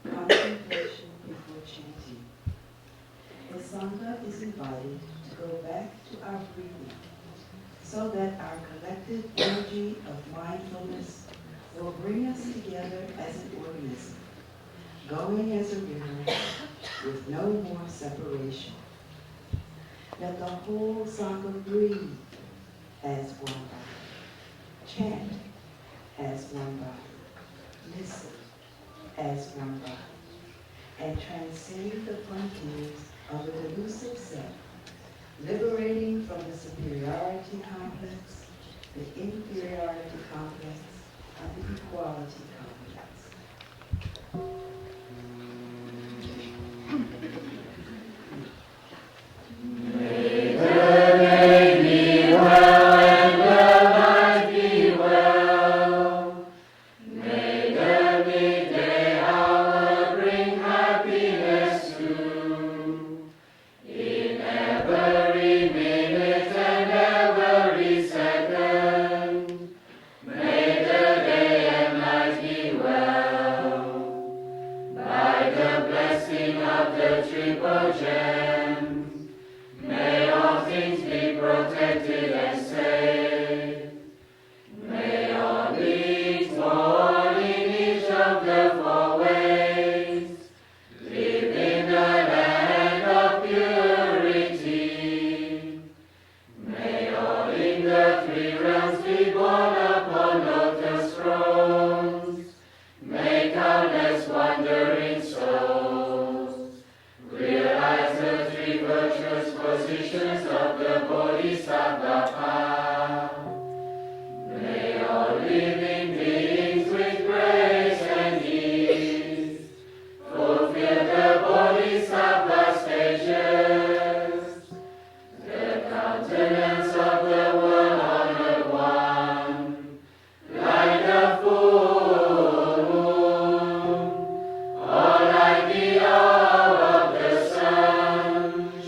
Contemplation before chanting. The Sangha is invited to go back to our breathing so that our collective energy of mindfulness will bring us together as an organism, going as a river with no more separation. Let the whole Sangha breathe as one body, chant as one body, listen as one body, and transcend the frontiers of the delusive self, liberating from the superiority complex, the inferiority complex, and the equality complex. May the day be well and the night be well. May the midday hour bring happiness too. In every minute and every second, may the day and night be well. By the blessing of the triple gem, may all things be protected and safe. May all beings born in each of the four ways live in the land of purity. May all in the three realms be born upon lotus thrones. May countless wandering souls realize the three virtuous positions of the Bodhisattva path. May all living beings with grace and ease fulfill the Bodhisattva stages. The countenance of the one-honored one, like the full moon, or like the orb of the sun,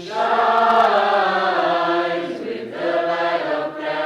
shines with the light of clarity.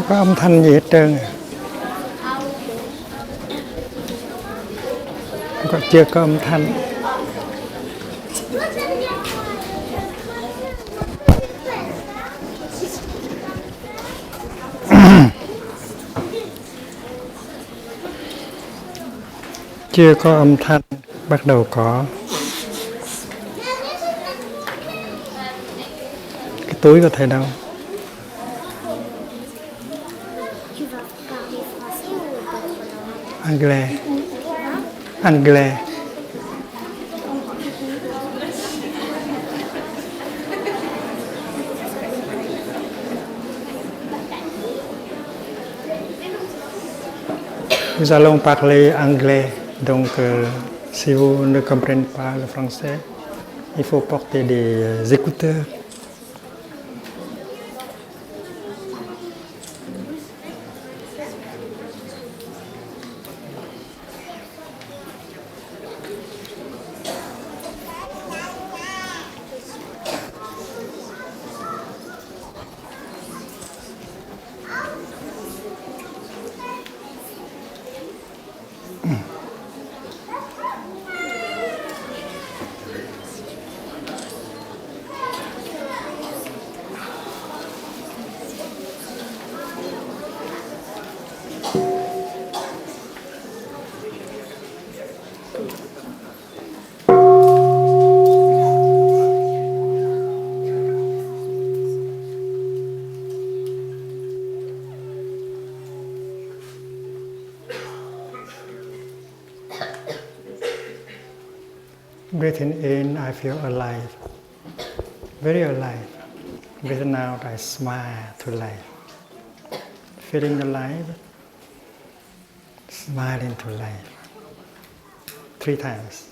có âm thanh gì hết trơn à. Chưa có âm thanh. Chưa có âm thanh, bắt đầu có. Cái túi có thể đâu? Tu vas parler français ou pas trop? Anglais. Anglais. Nous allons parler anglais, donc si vous ne comprenez pas le français, il faut porter des écouteurs. Breathing in, I feel alive, very alive. Breathing out, I smile to life. Feeling alive, smiling to life. 3 times.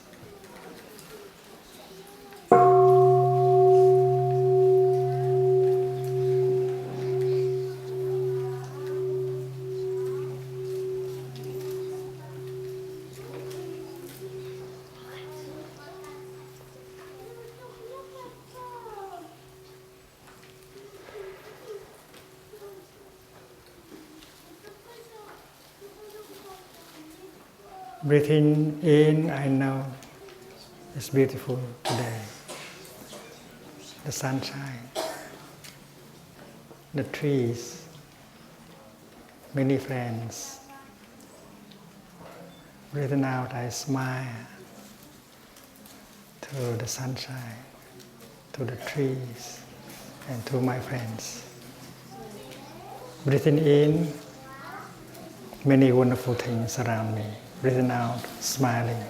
Breathing in, I know it's beautiful today. The sunshine, the trees, many friends. Breathing out, I smile to the sunshine, to the trees, and to my friends. Breathing in, many wonderful things around me. Breathing out, smiling.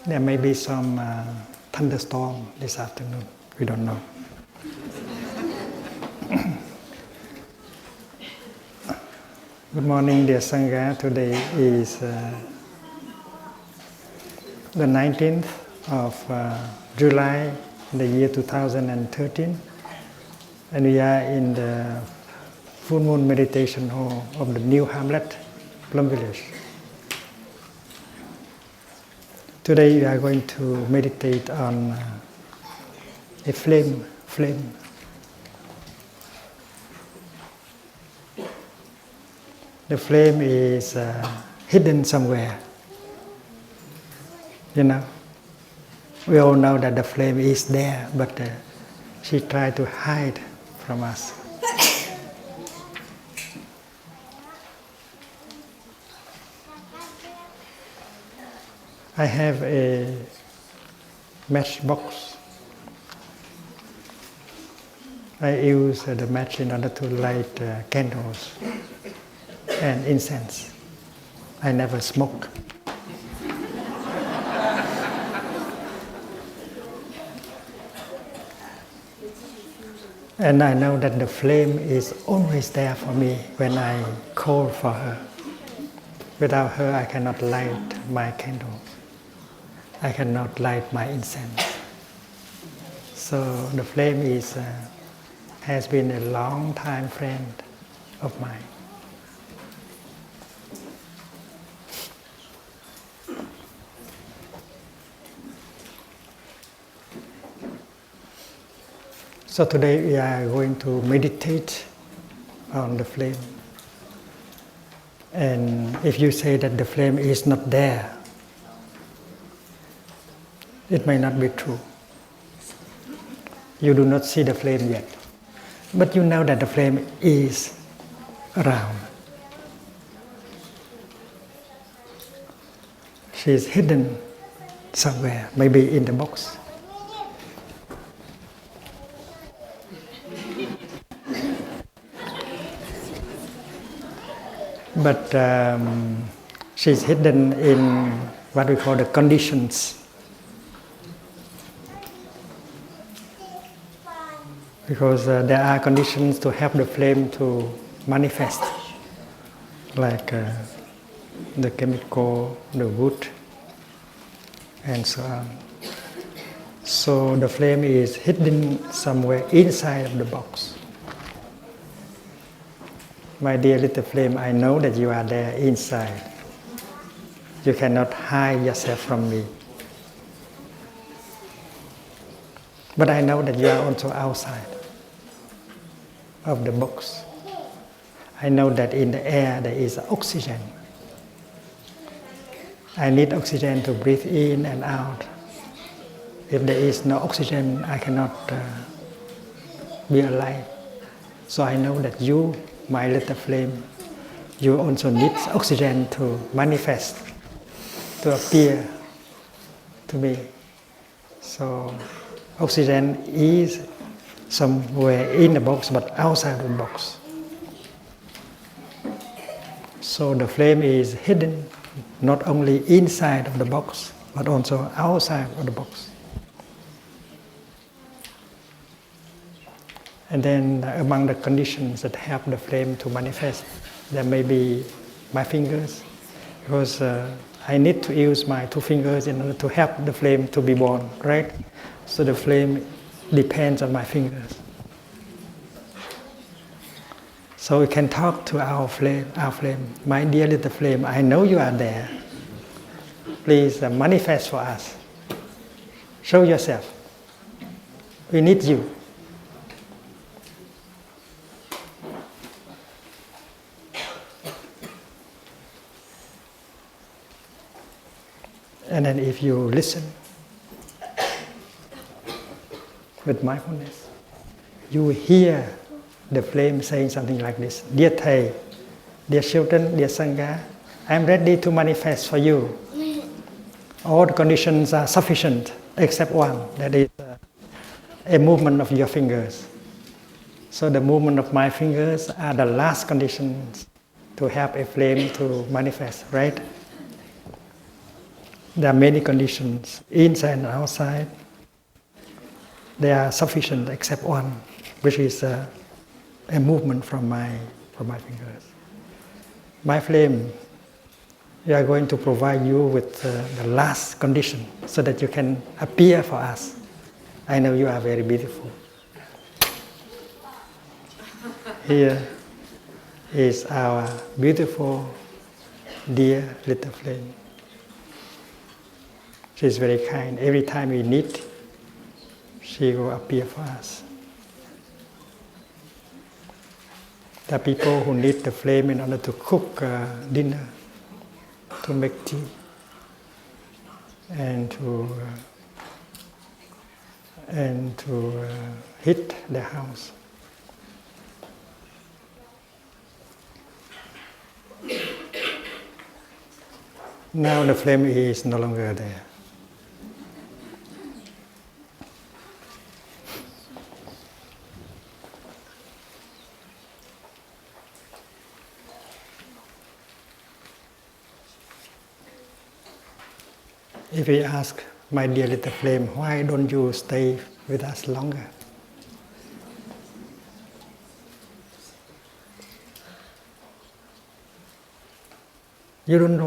There may be some thunderstorm this afternoon. We don't know. Good morning, dear Sangha. Today is the 19th of July, the year 2013. And we are in the full moon meditation hall of the new Hamlet, Plum Village. Today we are going to meditate on a flame. The flame is hidden somewhere. You know, we all know that the flame is there, but she tried to hide from us. I have a matchbox. I use the match in order to light candles and incense. I never smoke. And I know that the flame is always there for me when I call for her. Without her, I cannot light my candle. I cannot light my incense. So the flame has been a long time friend of mine. So today we are going to meditate on the flame. And if you say that the flame is not there, it may not be true. You do not see the flame yet, but you know that the flame is around. She is hidden somewhere, maybe in the box. But she's hidden in what we call the conditions. Because there are conditions to help the flame to manifest, like the chemical, the wood, and so on. So the flame is hidden somewhere inside of the box. My dear little flame, I know that you are there inside. You cannot hide yourself from me. But I know that you are also outside of the box. I know that in the air there is oxygen. I need oxygen to breathe in and out. If there is no oxygen, I cannot be alive. So I know that you, my little flame, you also need oxygen to manifest, to appear to me. So oxygen is somewhere in the box, but outside the box. So the flame is hidden not only inside of the box, but also outside of the box. And then among the conditions that help the flame to manifest, there may be my fingers, because I need to use my 2 fingers in order to help the flame to be born, right? So the flame depends on my fingers. So we can talk to our flame. My dear little flame, I know you are there. Please manifest for us. Show yourself. We need you. And then if you listen with mindfulness, you will hear the flame saying something like this: Dear Thầy, dear children, dear Sangha, I am ready to manifest for you. All the conditions are sufficient except one, that is a movement of your fingers. So the movement of my fingers are the last conditions to help a flame to manifest, right? There are many conditions, inside and outside. They are sufficient except one, which is a movement from my fingers. My flame, we are going to provide you with the last condition so that you can appear for us. I know you are very beautiful. Here is our beautiful, dear little flame. She is very kind. Every time we need, she will appear for us. There are people who need the flame in order to cook dinner, to make tea, and to heat the house. Now the flame is no longer there. If we ask, my dear little flame, why don't you stay with us longer? Don't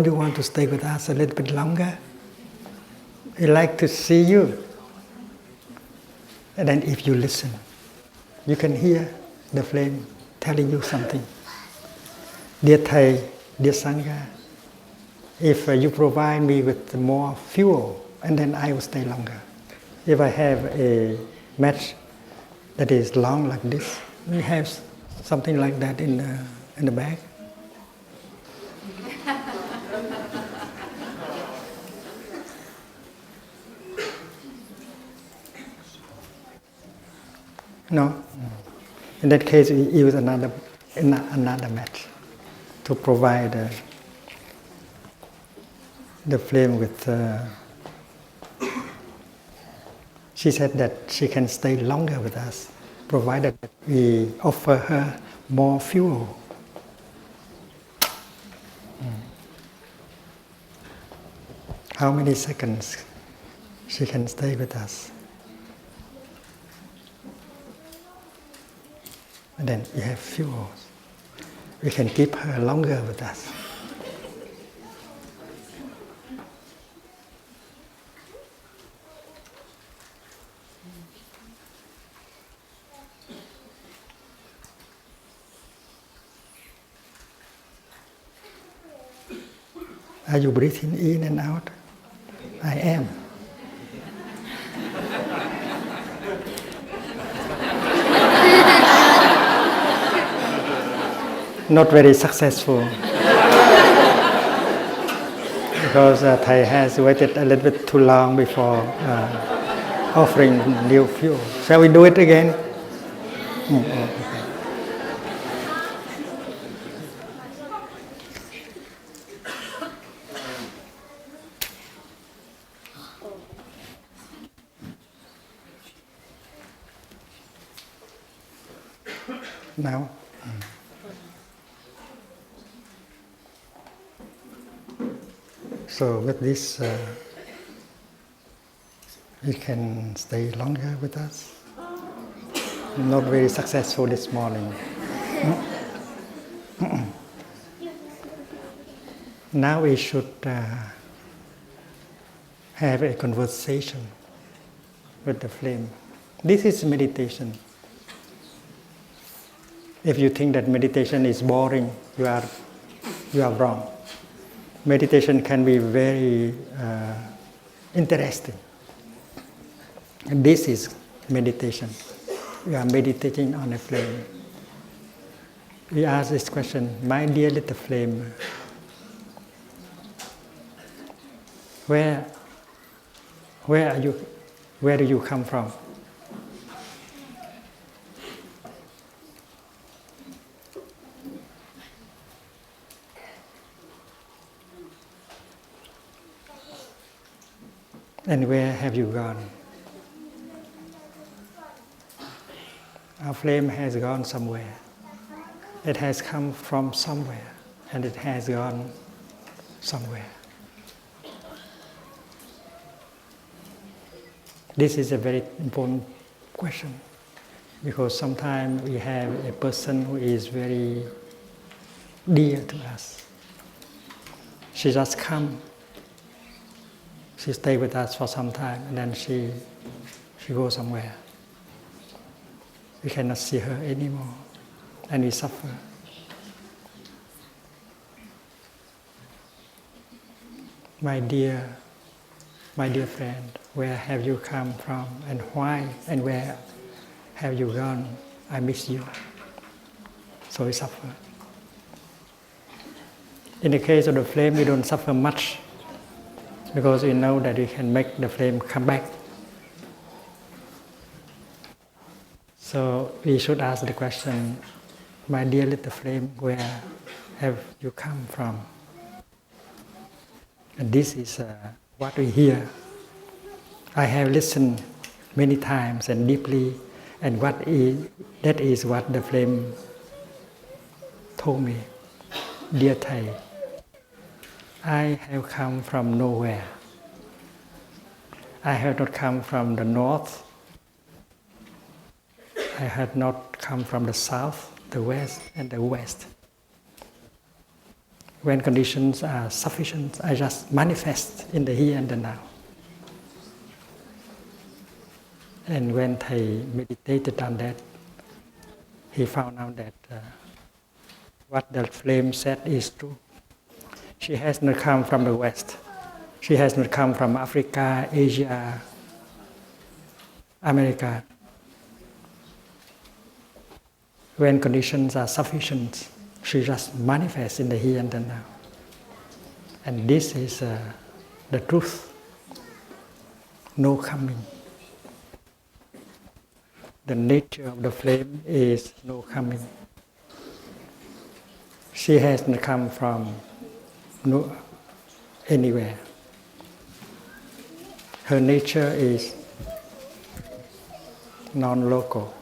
you want to stay with us a little bit longer? We like to see you. And then if you listen, you can hear the flame telling you something. Dear Thầy, dear Sangha, if you provide me with more fuel, and then I will stay longer. If I have a match that is long like this. We have something like that in the bag. No. In that case, we use another match to provide the flame with. She said that she can stay longer with us, provided that we offer her more fuel. How many seconds she can stay with us? And then we have fuel. We can keep her longer with us. Are you breathing in and out? I am. Not very successful. Because Thai has waited a little bit too long before offering new fuel. Shall we do it again? Okay. Now. So with this, you can stay longer with us. Not very successful this morning. Now we should have a conversation with the flame. This is meditation. If you think that meditation is boring, you are wrong. Meditation can be very interesting. And this is meditation. We are meditating on a flame. We ask this question, my dear little flame, where are you? Where do you come from? And where have you gone? Our flame has gone somewhere. It has come from somewhere, and it has gone somewhere. This is a very important question, because sometimes we have a person who is very dear to us. She just comes. She stays with us for some time, and then she goes somewhere. We cannot see her anymore, and we suffer. My dear friend, where have you come from, and why, and where have you gone? I miss you. So we suffer. In the case of the flame, we don't suffer much, because we know that we can make the flame come back. So we should ask the question, my dear little flame, where have you come from? And this is what we hear. I have listened many times and deeply, and that is what the flame told me. Dear Thầy, I have come from nowhere. I have not come from the north. I have not come from the south, the west, and the west. When conditions are sufficient, I just manifest in the here and the now. And when Thầy meditated on that, he found out that what the flame said is true. She has not come from the West. She has not come from Africa, Asia, America. When conditions are sufficient, she just manifests in the here and the now. And this is the truth. No coming. The nature of the flame is no coming. She hasn't come from anywhere. Her nature is non-local.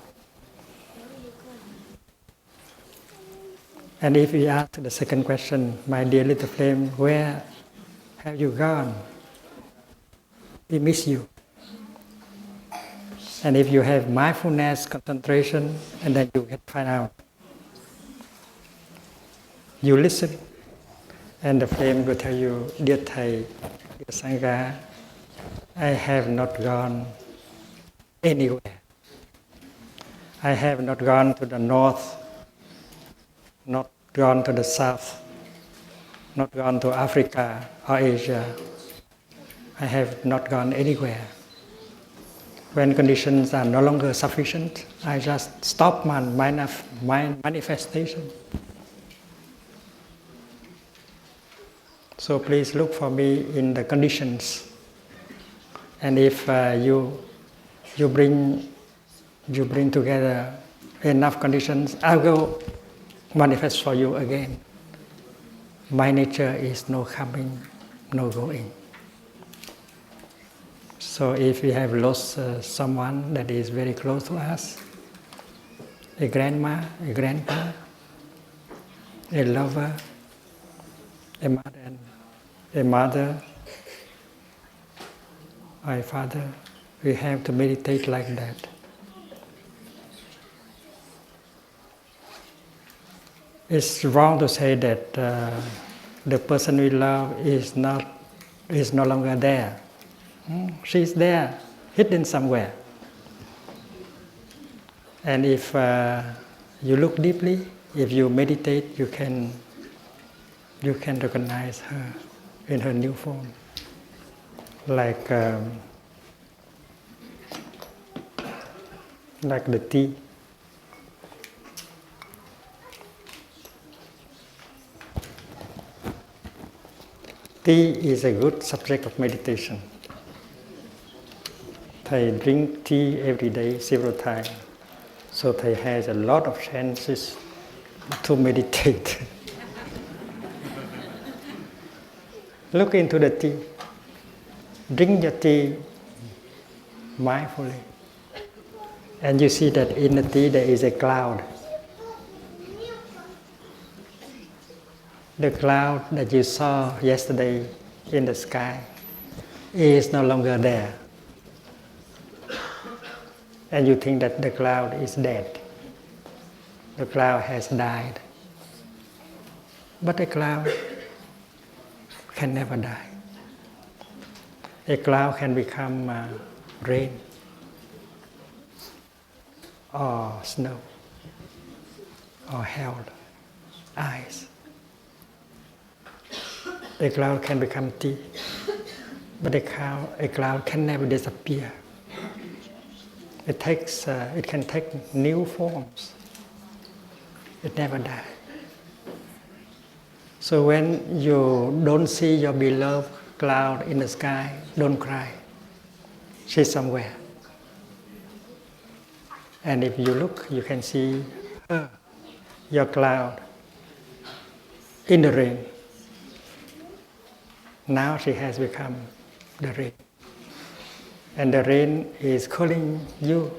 And if we ask the second question, my dear little flame, where have you gone? We miss you. And if you have mindfulness, concentration, and then you can find out. You listen, and the flame will tell you, dear Thầy, dear Sangha, I have not gone anywhere. I have not gone to the north, not gone to the south, not gone to Africa or Asia. I have not gone anywhere. When conditions are no longer sufficient, I just stop my manifestation. So please look for me in the conditions. And if you bring together enough conditions, I will manifest for you again. My nature is no coming, no going. So if we have lost someone that is very close to us, a grandma, a grandpa, a lover, a mother, or a father, we have to meditate like that. It's wrong to say that the person we love is no longer there. She's there, hidden somewhere. And if you look deeply, if you meditate, you can recognize her in her new form. Like the tea. Tea is a good subject of meditation. Thầy drink tea every day, several times. So Thầy has a lot of chances to meditate. Look into the tea. Drink your tea mindfully. And you see that in the tea there is a cloud. The cloud that you saw yesterday in the sky is no longer there. And you think that the cloud is dead. The cloud has died. But a cloud can never die. A cloud can become rain or snow or hell, ice. A cloud can become tea, but a cloud can never disappear. It can take new forms. It never dies. So when you don't see your beloved cloud in the sky, don't cry. She's somewhere. And if you look, you can see her, your cloud, in the rain. Now she has become the rain. And the rain is calling you,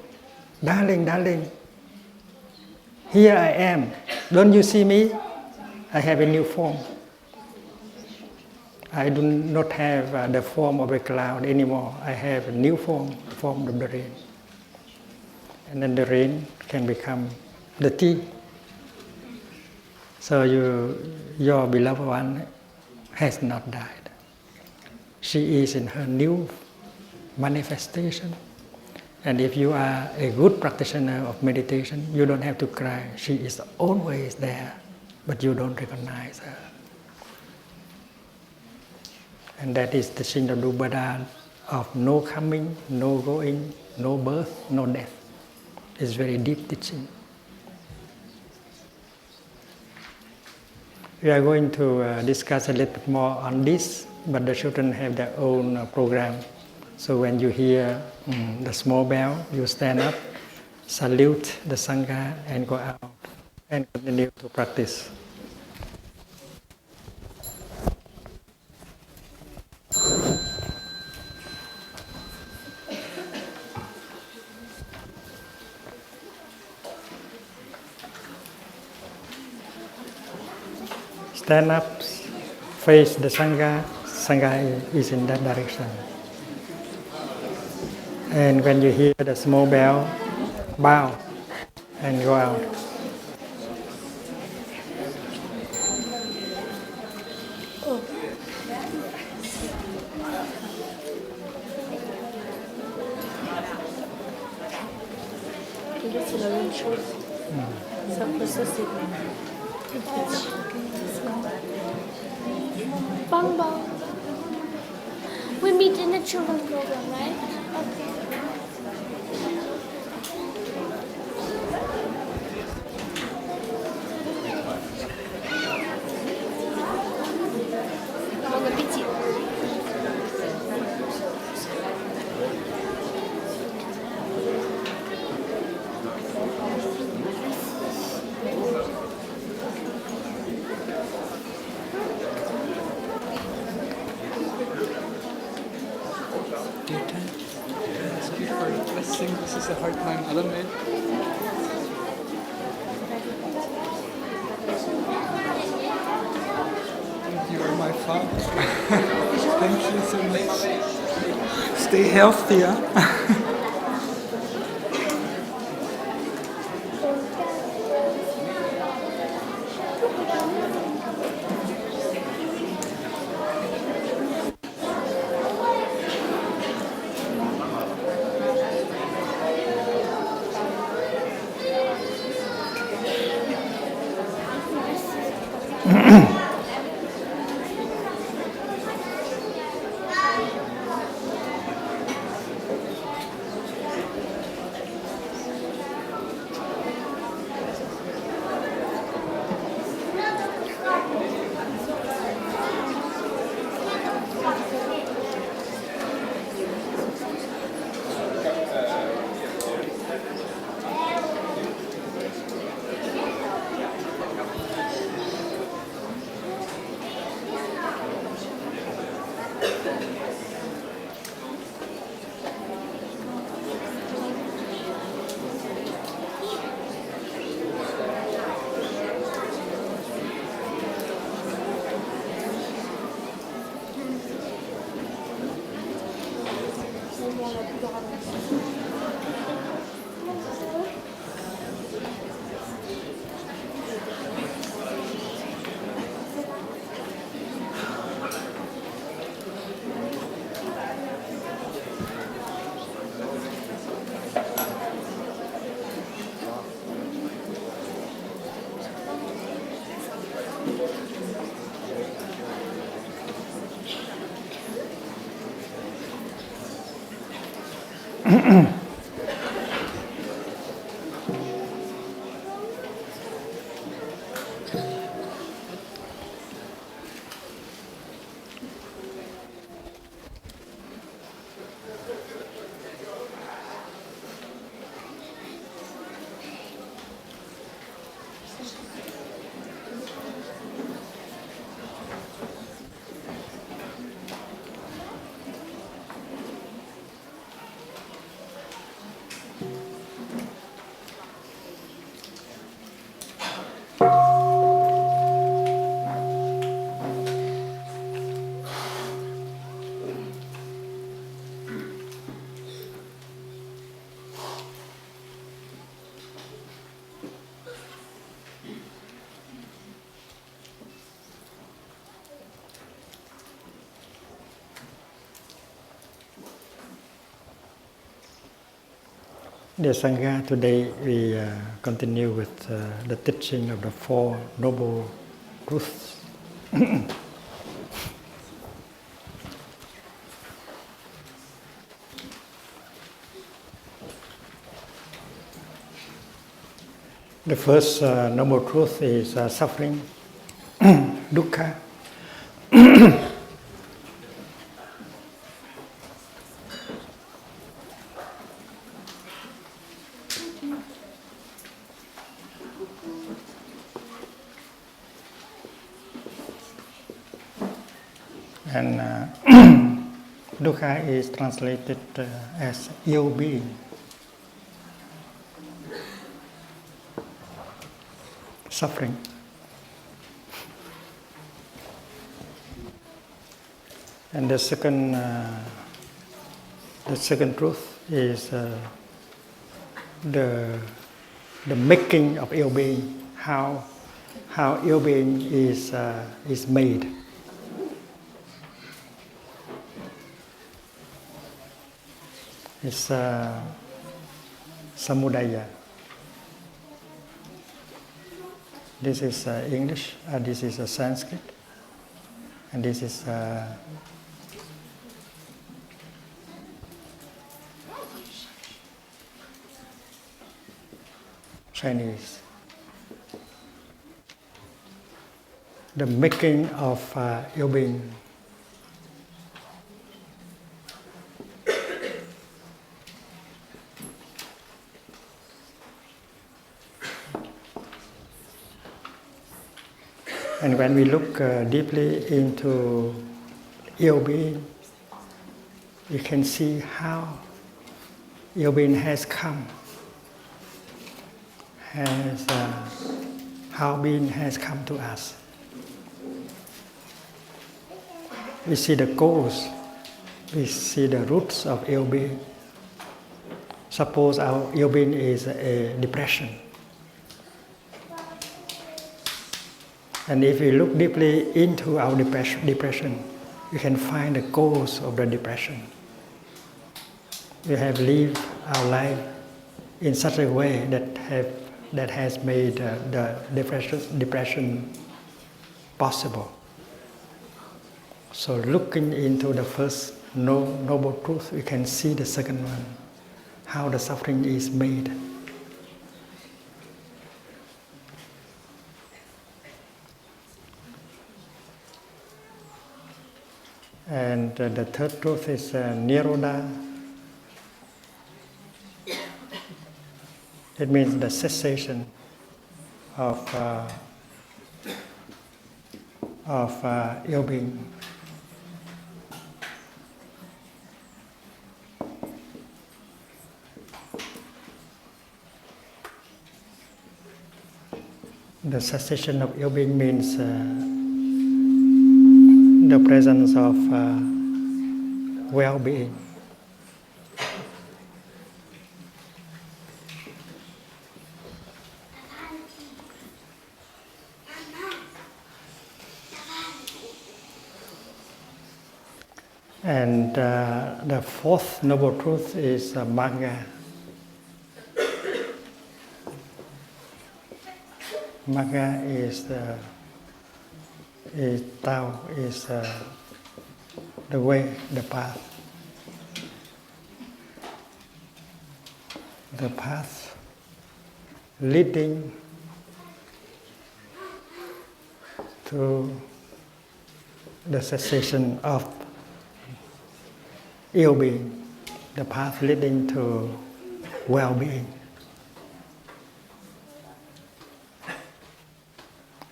darling, darling, here I am. Don't you see me? I have a new form. I do not have the form of a cloud anymore. I have a new form, the form of the rain. And then the rain can become the tea. So your beloved one has not died. She is in her new manifestation. And if you are a good practitioner of meditation, you don't have to cry. She is always there, but you don't recognize her. And that is the Shindadubbada of no coming, no going, no birth, no death. It's very deep teaching. We are going to discuss a little bit more on this, but the children have their own program. So when you hear the small bell, you stand up, salute the Sangha, and go out and continue to practice. Stand up, face the Sangha, Sangha is in that direction. And when you hear the small bell, bow and go out. Bong bong. We meet in the children's program, right? Okay. Bon appétit. This is a hard time, alam mo eh. You are my father. Thank you so much. Stay healthy, huh? Dear Sangha, today we continue with the teaching of the Four Noble Truths. The first noble truth is suffering dukkha. And dukkha is translated as ill being, suffering. And the second truth is the making of ill being, how ill being is made. It's samudaya. This is English, this is Sanskrit, and this is Chinese. The making of ill being. And when we look deeply into ill being, we can see how ill being has come, how being has come to us. We see the cause, we see the roots of ill being. Suppose our ill being is a depression. And if we look deeply into our depression, we can find the cause of the depression. We have lived our life in such a way that has made the depression possible. So looking into the first noble truth, we can see the second one, how the suffering is made. And the third truth is nirodha. It means the cessation of ill being. The cessation of ill being means the presence of well-being. And the fourth noble truth is magga. Magga is Tao, is the way, the path. The path leading to the cessation of ill being, the path leading to well-being.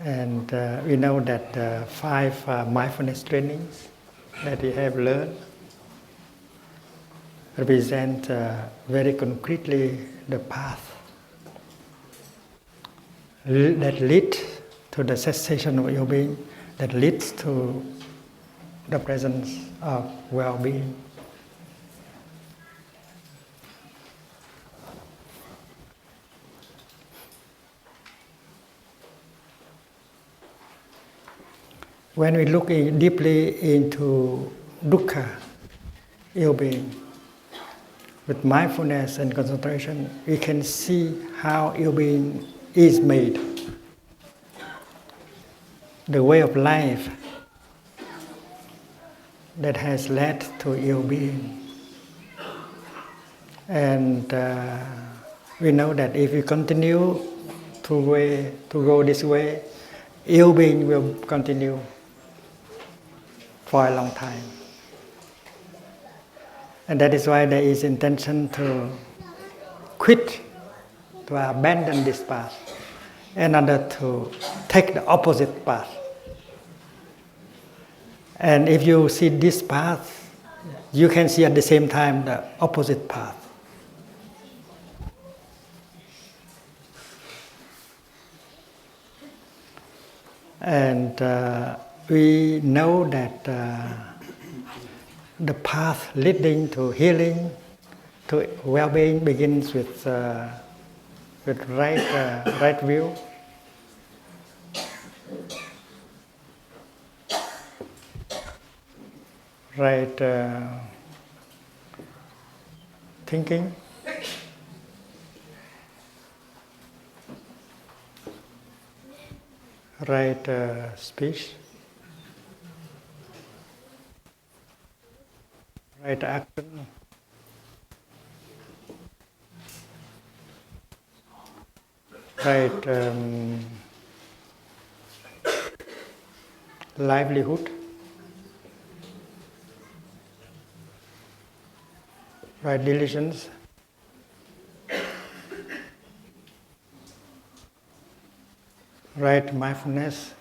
And we know that the 5 mindfulness trainings that we have learned represent very concretely the path that leads to the cessation of ill being, that leads to the presence of well-being. When we look deeply into dukkha, ill being, with mindfulness and concentration, we can see how ill being is made. The way of life that has led to ill being. And we know that if we continue to go this way, ill-being will continue for a long time. And that is why there is intention to quit, to abandon this path, in order to take the opposite path. And if you see this path, you can see at the same time the opposite path. And we know that the path leading to healing, to well-being begins with right view, right thinking, right speech, right action, right livelihood, right diligence, right mindfulness,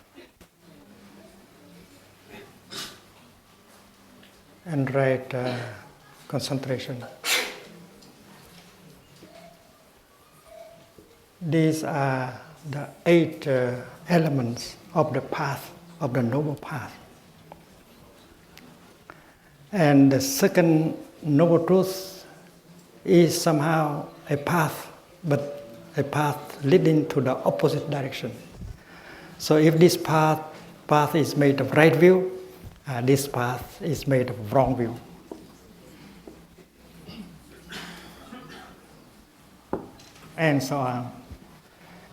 and right concentration. These are the 8 elements of the path, of the noble path. And the second noble truth is somehow a path, but a path leading to the opposite direction. So if this path is made of right view, this path is made of wrong view. And so on.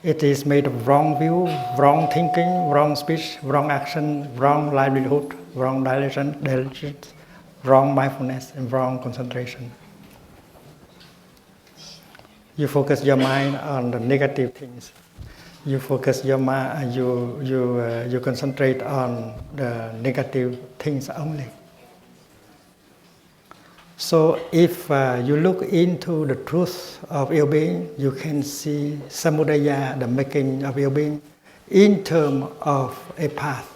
It is made of wrong view, wrong thinking, wrong speech, wrong action, wrong livelihood, wrong diligence, wrong mindfulness, and wrong concentration. You focus your mind on the negative things. You focus your mind. You concentrate on the negative things only. So if you look into the truth of ill-being, you can see samudaya, the making of ill-being, in terms of a path.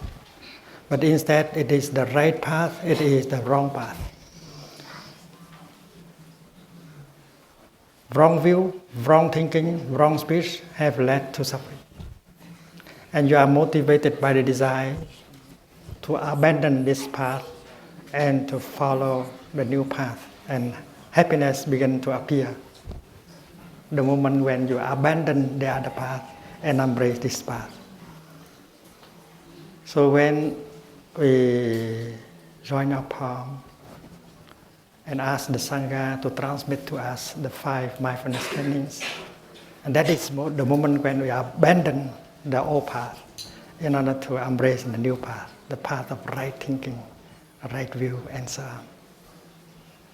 But instead, it is the right path, it is the wrong path. Wrong view, wrong thinking, wrong speech have led to suffering. And you are motivated by the desire to abandon this path and to follow the new path, and happiness begins to appear the moment when you abandon the other path and embrace this path. So when we join our palm and ask the Sangha to transmit to us the 5 mindfulness trainings, and that is the moment when we abandon the old path in order to embrace the new path, the path of right thinking, right view, and so on.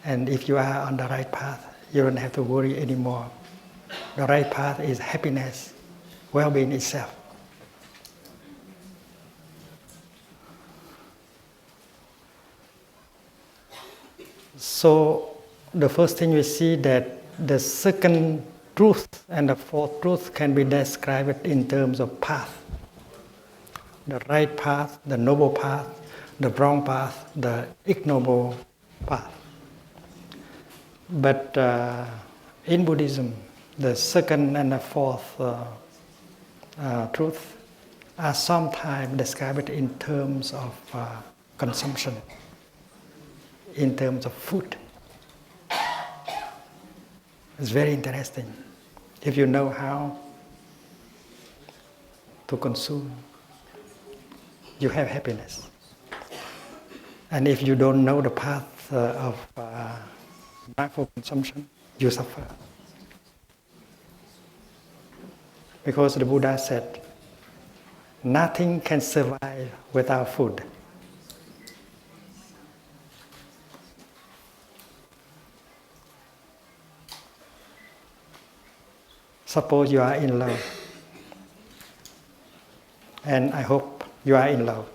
And if you are on the right path, you don't have to worry anymore. The right path is happiness, well-being itself. So the first thing we see that the second truth and the fourth truth can be described in terms of path. The right path, the noble path, the wrong path, the ignoble path. But in Buddhism, the second and the fourth truth are sometimes described in terms of consumption, in terms of food. It's very interesting. If you know how to consume, you have happiness. And if you don't know the path of mindful consumption, you suffer. Because the Buddha said, nothing can survive without food. Suppose you are in love. and I hope you are in love.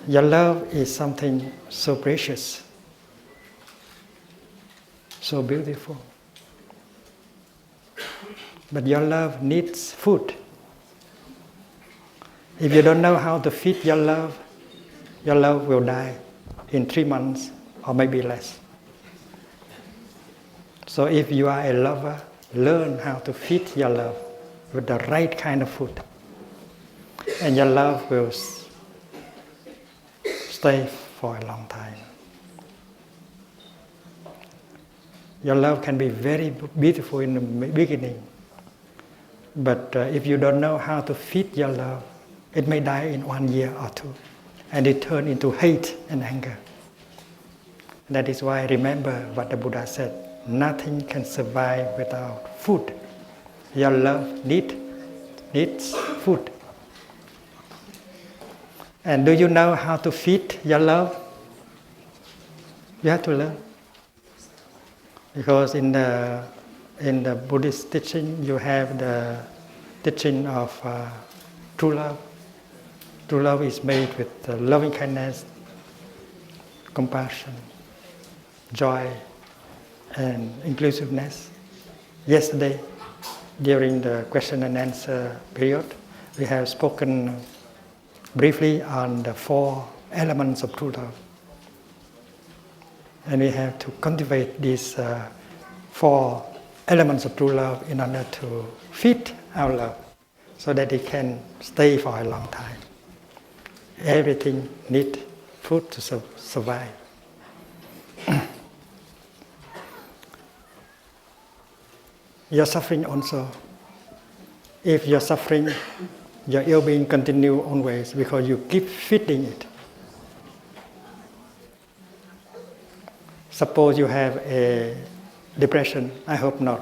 Your love is something so precious, so beautiful. But your love needs food. If you don't know how to feed your love will die in 3 months or maybe less. So if you are a lover, learn how to feed your love with the right kind of food. And your love will stay for a long time. Your love can be very beautiful in the beginning, but if you don't know how to feed your love, it may die in 1 year or 2, and it turn into hate and anger. That is why remember what the Buddha said, nothing can survive without food. Your love needs food. And do you know how to feed your love? You have to learn. Because in the Buddhist teaching, you have the teaching of true love. True love is made with loving kindness, compassion, joy, and inclusiveness. Yesterday, during the question and answer period, we have spoken briefly on the 4 elements of true love. And we have to cultivate these 4 elements of true love in order to feed our love so that it can stay for a long time. Everything needs food to survive. Your suffering also. If you're suffering, your ill-being continue always because you keep feeding it. Suppose you have a depression, I hope not.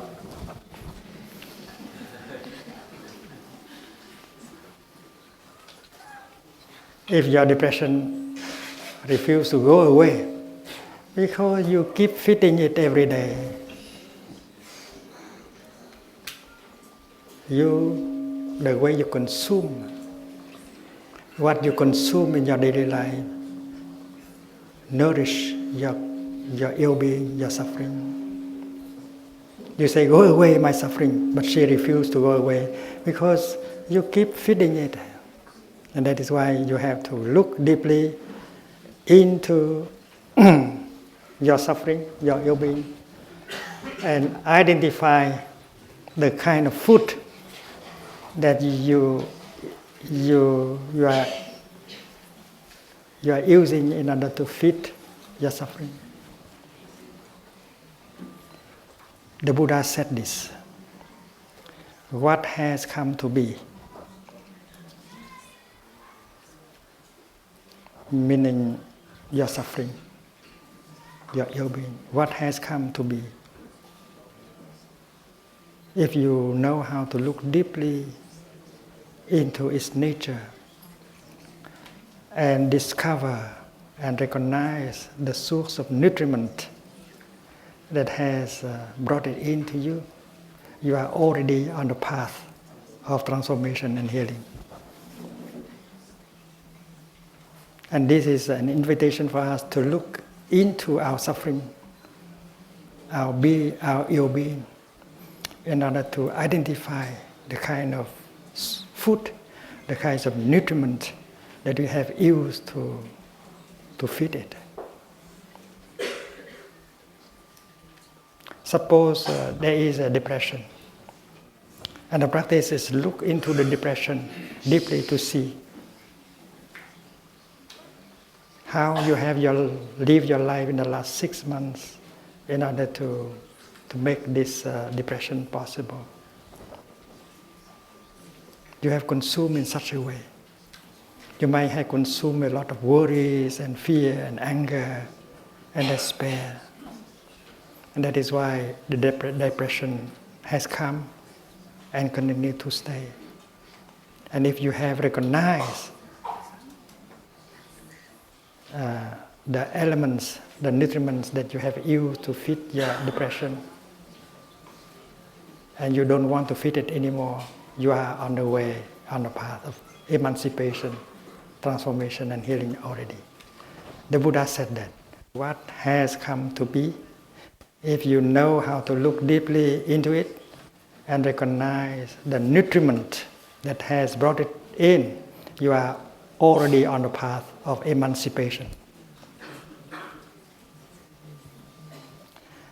If your depression refuses to go away, because you keep feeding it every day, the way you consume, what you consume in your daily life, nourish your ill-being, your suffering. You say, go away my suffering, but she refused to go away because you keep feeding it. And that is why you have to look deeply into your suffering, your ill-being, and identify the kind of food that you are using in order to feed your suffering. The Buddha said this: what has come to be, meaning your suffering, your ill-being, what has come to be. If you know how to look deeply into its nature and discover and recognize the source of nutriment that has brought it into you, you are already on the path of transformation and healing. And this is an invitation for us to look into our suffering, our ill-being, in order to identify the kind of food, the kinds of nutriment that we have used to feed it. Suppose there is a depression, and the practice is look into the depression deeply to see how you have live your life in the last 6 months in order to make this depression possible. You have consumed in such a way. You might have consumed a lot of worries and fear and anger and despair. And that is why the depression has come and continue to stay. And if you have recognized the elements, the nutriments that you have used to feed your depression, and you don't want to feed it anymore, you are on the way, on the path of emancipation, transformation and healing already. The Buddha said that what has come to be, if you know how to look deeply into it and recognize the nutriment that has brought it in, you are already on the path of emancipation.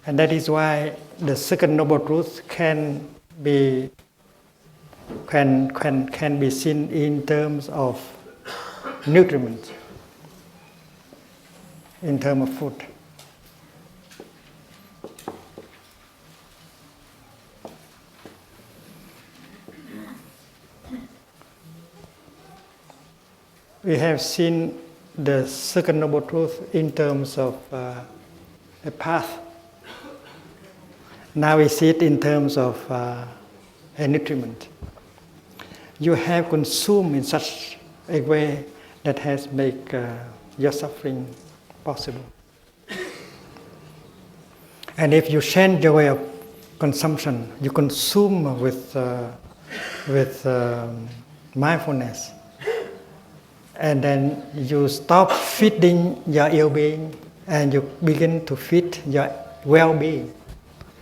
And that is why the second noble truth can be seen in terms of nutriment, in terms of food. We have seen the second noble truth in terms of a path. Now we see it in terms of a nutriment. You have consumed in such a way that has made your suffering possible. And if you change your way of consumption, you consume with mindfulness, and then you stop feeding your ill-being and you begin to feed your well-being.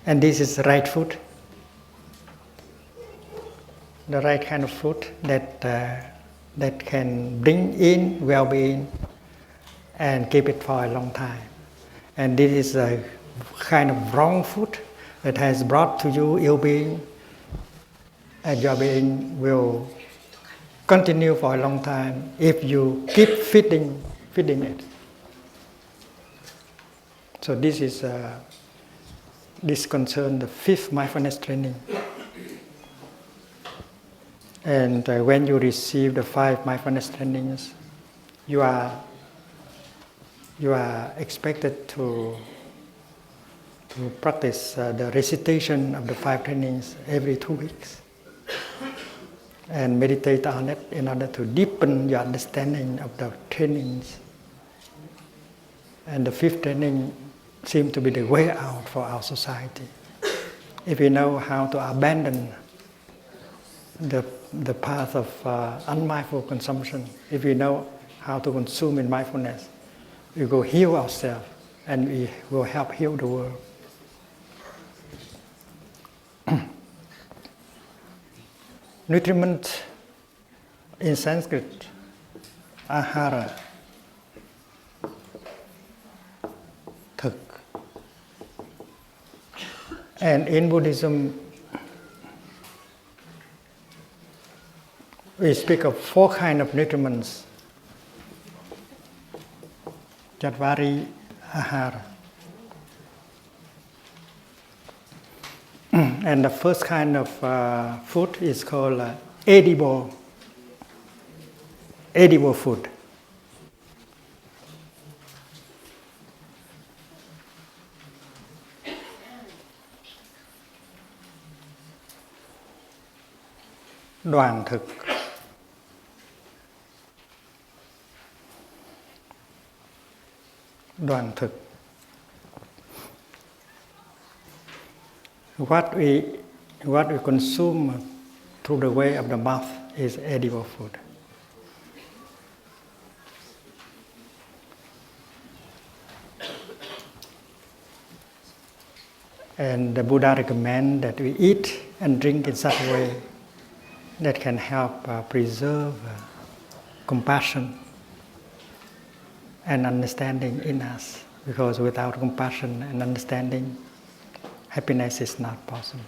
And this is the right food, the right kind of food that can bring in well-being and keep it for a long time. And this is a kind of wrong food that has brought to you ill-being, and your being will continue for a long time if you keep feeding it. So this concerns the fifth mindfulness training. And when you receive the 5 mindfulness trainings, you are expected to practice the recitation of the 5 trainings every 2 weeks and meditate on it in order to deepen your understanding of the trainings. And the 5th training seems to be the way out for our society. If we know how to abandon the path of unmindful consumption, if we know how to consume in mindfulness, we will heal ourselves and we will help heal the world. Nutriment in Sanskrit, ahara, thực. And in Buddhism, we speak of 4 kinds of nutriments. Jatvari ahara. And the first kind of food is called edible food. Đoàn thực. Đoàn thực. What we consume through the way of the mouth is edible food. And the Buddha recommends that we eat and drink in such a way that can help preserve compassion and understanding in us. Because without compassion and understanding, happiness is not possible.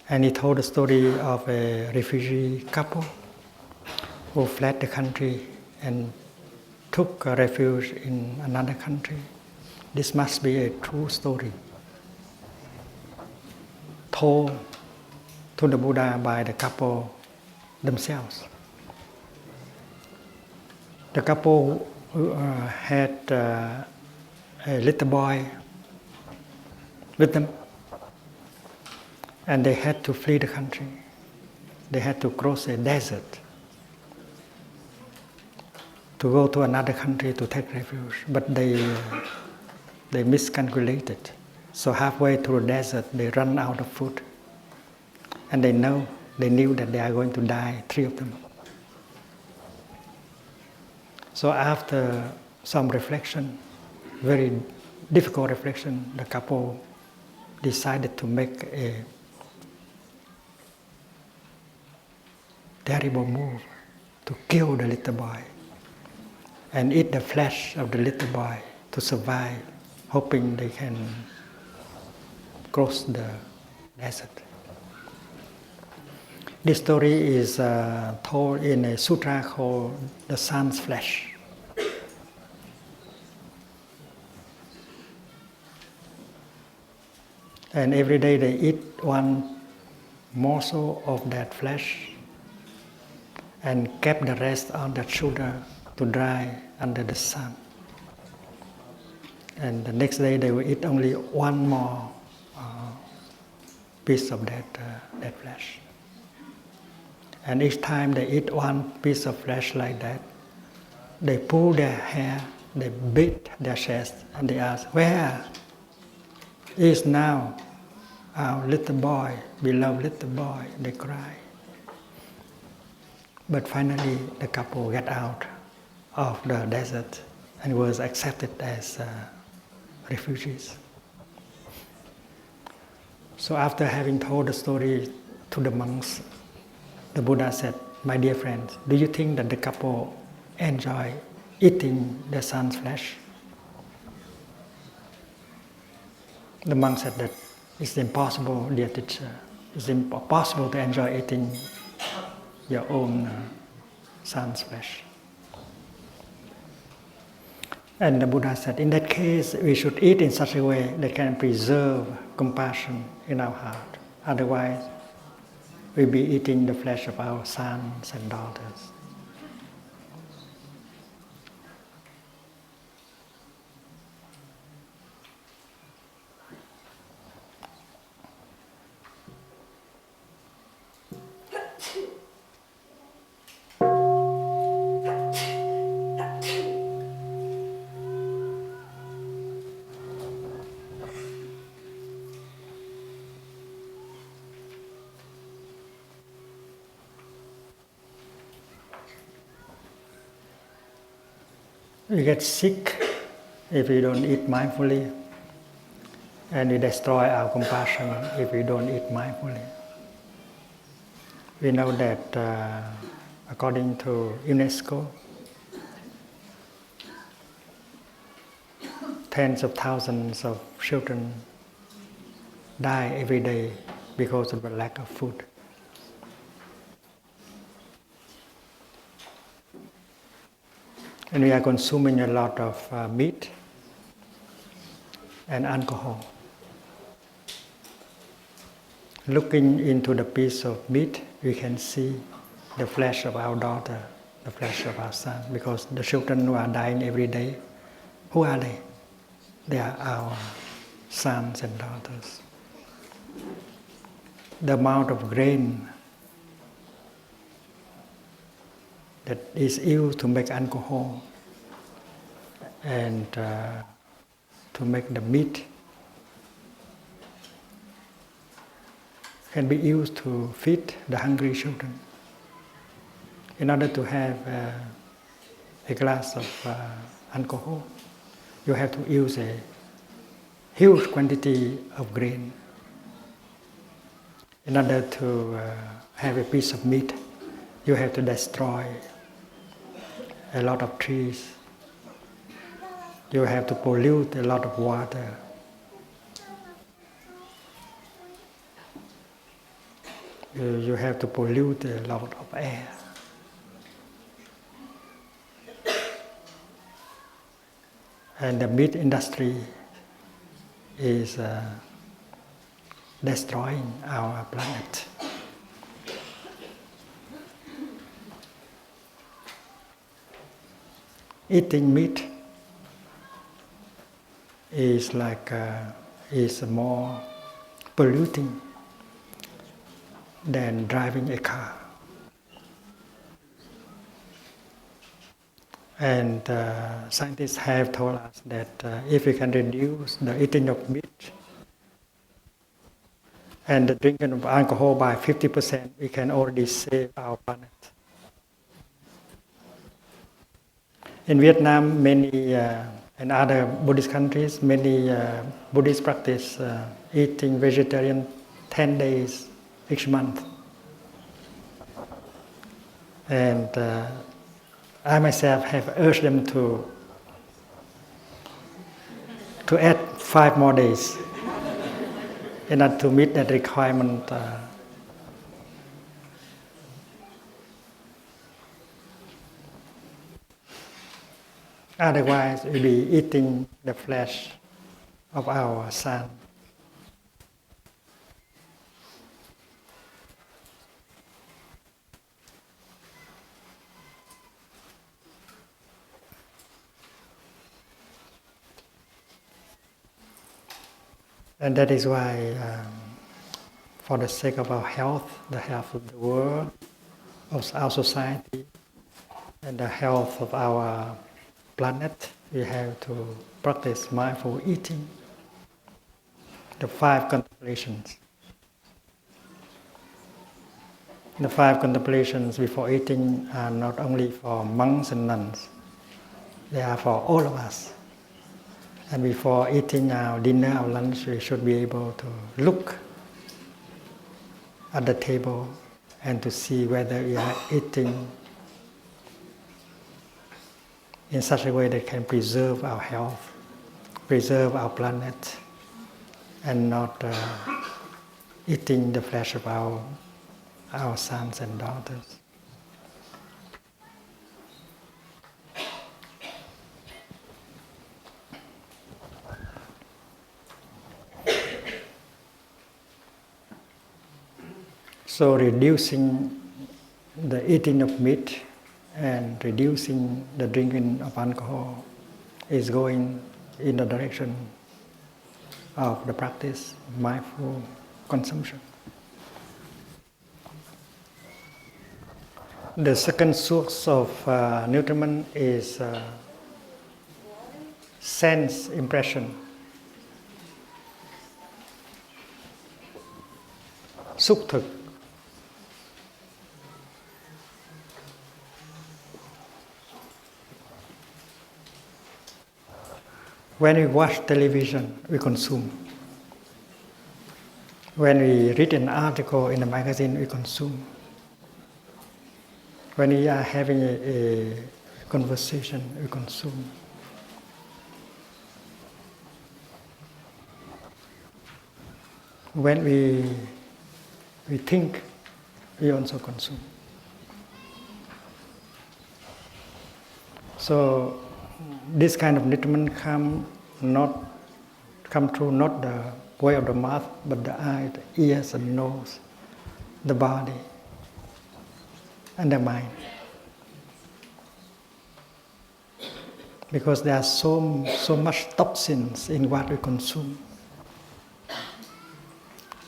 And he told the story of a refugee couple who fled the country and took refuge in another country. This must be a true story, told to the Buddha by the couple themselves. The couple had a little boy with them, and they had to flee the country. They had to cross a desert to go to another country to take refuge. But they They miscalculated. So halfway through the desert, they run out of food. And they knew that they are going to die, 3 of them. So after some reflection, very difficult reflection, the couple decided to make a terrible move to kill the little boy and eat the flesh of the little boy to survive, hoping they can cross the desert. This story is told in a sutra called The Sun's Flesh. And every day they eat one morsel of that flesh and kept the rest on their shoulder to dry under the sun. And the next day they will eat only one more piece of that flesh. And each time they eat one piece of flesh like that, they pull their hair, they beat their chest, and they ask, "Where is now our little boy, beloved little boy?" They cry. But finally, the couple got out of the desert and was accepted as refugees. So after having told the story to the monks, the Buddha said, "My dear friends, do you think that the couple enjoy eating the sun's flesh?" The monk said that it's impossible, dear teacher. It's impossible to enjoy eating your own son's flesh. And the Buddha said, in that case, we should eat in such a way that can preserve compassion in our heart. Otherwise, we'll be eating the flesh of our sons and daughters. We get sick if we don't eat mindfully, and we destroy our compassion if we don't eat mindfully. We know that according to UNESCO, tens of thousands of children die every day because of the lack of food. And we are consuming a lot of meat and alcohol. Looking into the piece of meat, we can see the flesh of our daughter, the flesh of our son, because the children who are dying every day, who are they? They are our sons and daughters. The amount of grain that is used to make alcohol and to make the meat can be used to feed the hungry children. In order to have a glass of alcohol, you have to use a huge quantity of grain. In order to have a piece of meat, you have to destroy a lot of trees. You have to pollute a lot of water. You have to pollute a lot of air. And the meat industry is destroying our planet. Eating meat is more polluting than driving a car. And scientists have told us that if we can reduce the eating of meat and the drinking of alcohol by 50%, we can already save our planet. In Vietnam, many and other Buddhist countries, many Buddhists practice eating vegetarian 10 days each month. And I myself have urged them to add 5 more days in order to meet that requirement. Otherwise, we'll be eating the flesh of our son. And that is why, for the sake of our health, the health of the world, of our society, and the health of our planet, we have to practice mindful eating, the 5 contemplations. The 5 contemplations before eating are not only for monks and nuns, they are for all of us. And before eating our dinner, our lunch, we should be able to look at the table and to see whether we are eating in such a way that can preserve our health, preserve our planet, and not eating the flesh of our sons and daughters. So reducing the eating of meat and reducing the drinking of alcohol is going in the direction of the practice mindful consumption. The second source of nutriment is sense impression. Xúc thực. When we watch television, we consume. When we read an article in a magazine, we consume. When we are having a conversation, we consume. When we think, we also consume. So this kind of nutriment come through not the way of the mouth, but the eye, the ears, and nose, the body, and the mind. Because there are so much toxins in what we consume.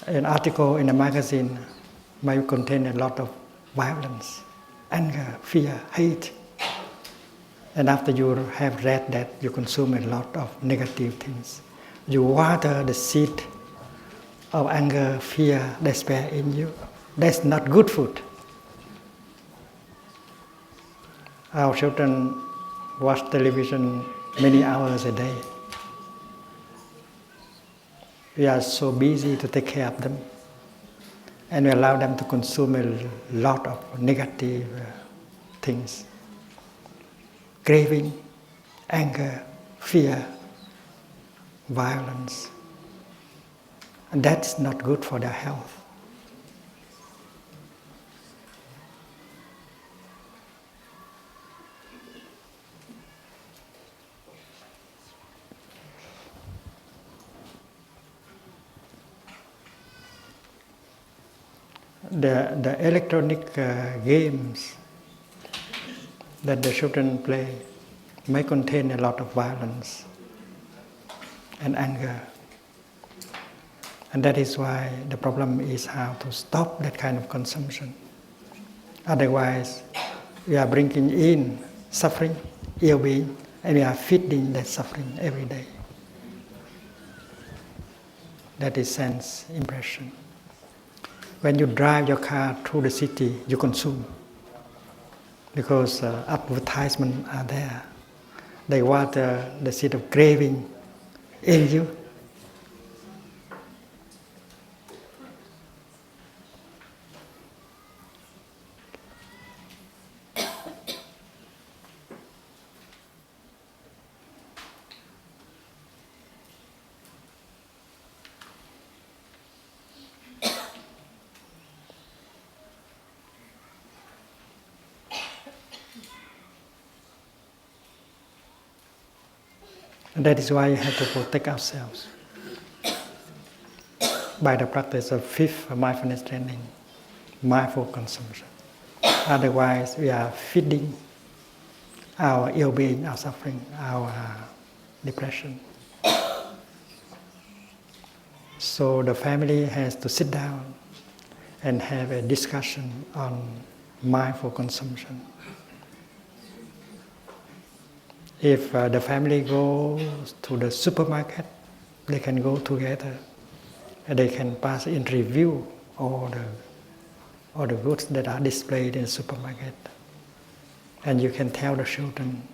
An article in a magazine might contain a lot of violence, anger, fear, hate. And after you have read that, you consume a lot of negative things. You water the seed of anger, fear, despair in you. That's not good food. Our children watch television many hours a day. We are so busy to take care of them. And we allow them to consume a lot of negative things. Craving, anger, fear, violence. And that's not good for their health. The electronic games that the children play may contain a lot of violence and anger. And that is why the problem is how to stop that kind of consumption. Otherwise, we are bringing in suffering ill being, and we are feeding that suffering every day. That is sense impression. When you drive your car through the city, you consume, because advertisements are there. They water the seed of craving in you. And that is why we have to protect ourselves by the practice of fifth mindfulness training, mindful consumption. Otherwise, we are feeding our ill-being, our suffering, our depression. So the family has to sit down and have a discussion on mindful consumption. If the family goes to the supermarket, they can go together. And they can pass in review all the goods that are displayed in the supermarket. And you can tell the children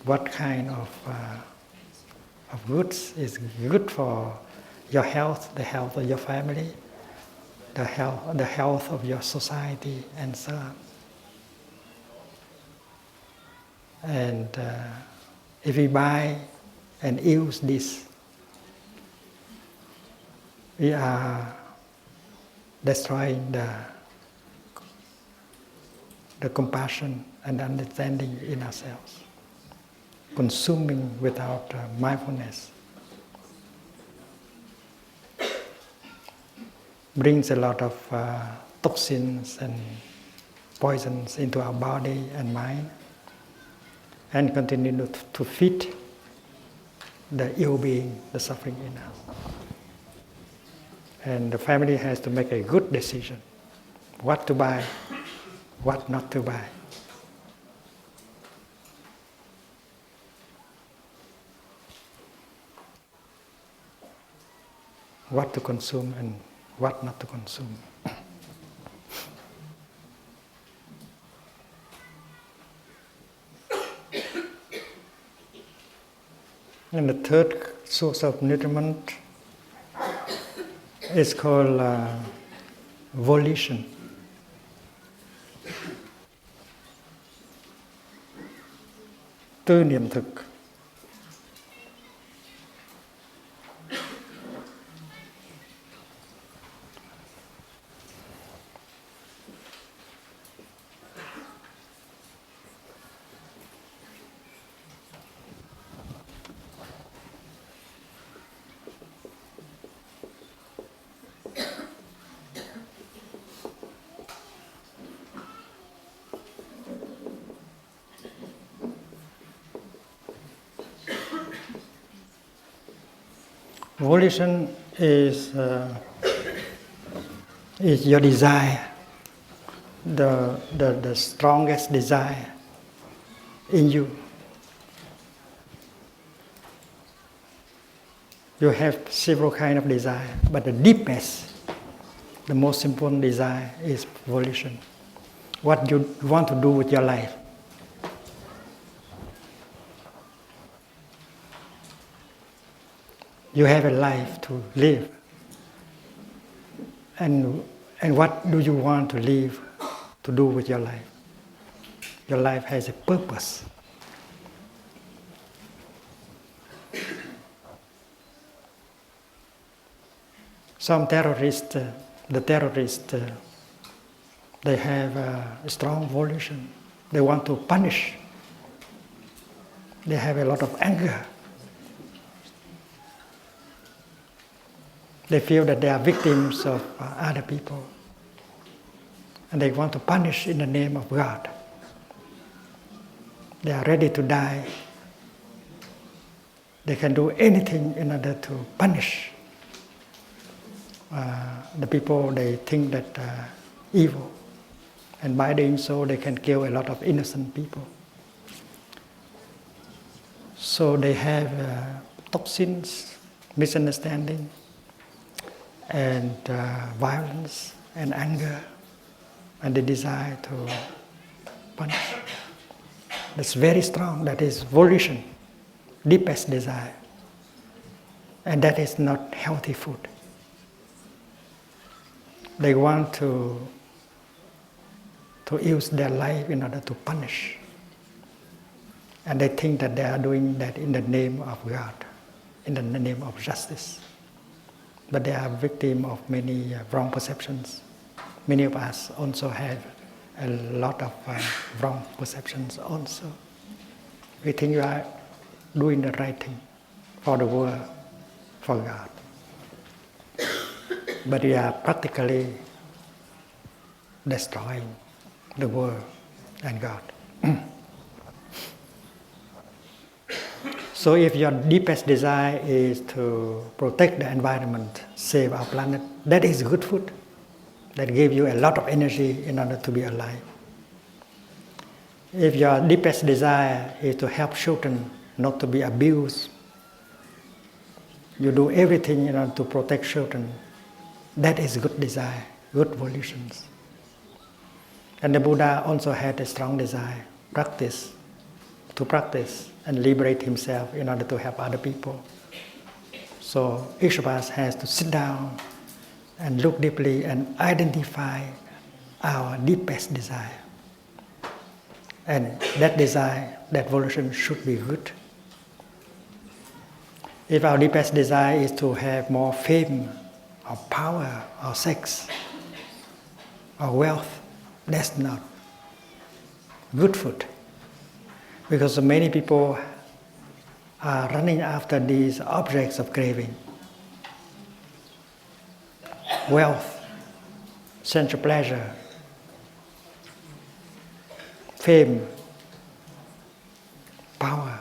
what kind of goods is good for your health, the health of your family, the health of your society, and so on. And if we buy and use this, we are destroying the compassion and understanding in ourselves. Consuming without mindfulness brings a lot of toxins and poisons into our body and mind, and continue to feed the ill-being, the suffering in us. And the family has to make a good decision, what to buy, what not to buy. What to consume and what not to consume. And the third source of nutriment is called volition. Tư niệm thực. Volition is your desire, the strongest desire in you. You have several kinds of desire, but the deepest, the most important desire is volition. What you want to do with your life. You have a life to live. And what do you want to live, to do with your life? Your life has a purpose. Some terrorists, they have a strong volition. They want to punish. They have a lot of anger. They feel that they are victims of other people. And they want to punish in the name of God. They are ready to die. They can do anything in order to punish the people they think that are evil. And by doing so, they can kill a lot of innocent people. So they have toxins, misunderstanding, and violence and anger, and the desire to punish. That's very strong. That is volition, deepest desire. And that is not healthy food. They want to use their life in order to punish. And they think that they are doing that in the name of God, in the name of justice. But they are victims of many wrong perceptions. Many of us also have a lot of wrong perceptions also. We think you are doing the right thing for the world, for God. But we are practically destroying the world and God. So if your deepest desire is to protect the environment, save our planet, that is good food. That gives you a lot of energy in order to be alive. If your deepest desire is to help children not to be abused, you do everything in order to protect children, that is good desire, good volitions. And the Buddha also had a strong desire, to practice and liberate himself in order to help other people. So each of us has to sit down and look deeply and identify our deepest desire. And that desire, that volition should be good. If our deepest desire is to have more fame, or power, or sex, or wealth, that's not good food. Because many people are running after these objects of craving. Wealth, sensual pleasure, fame, power,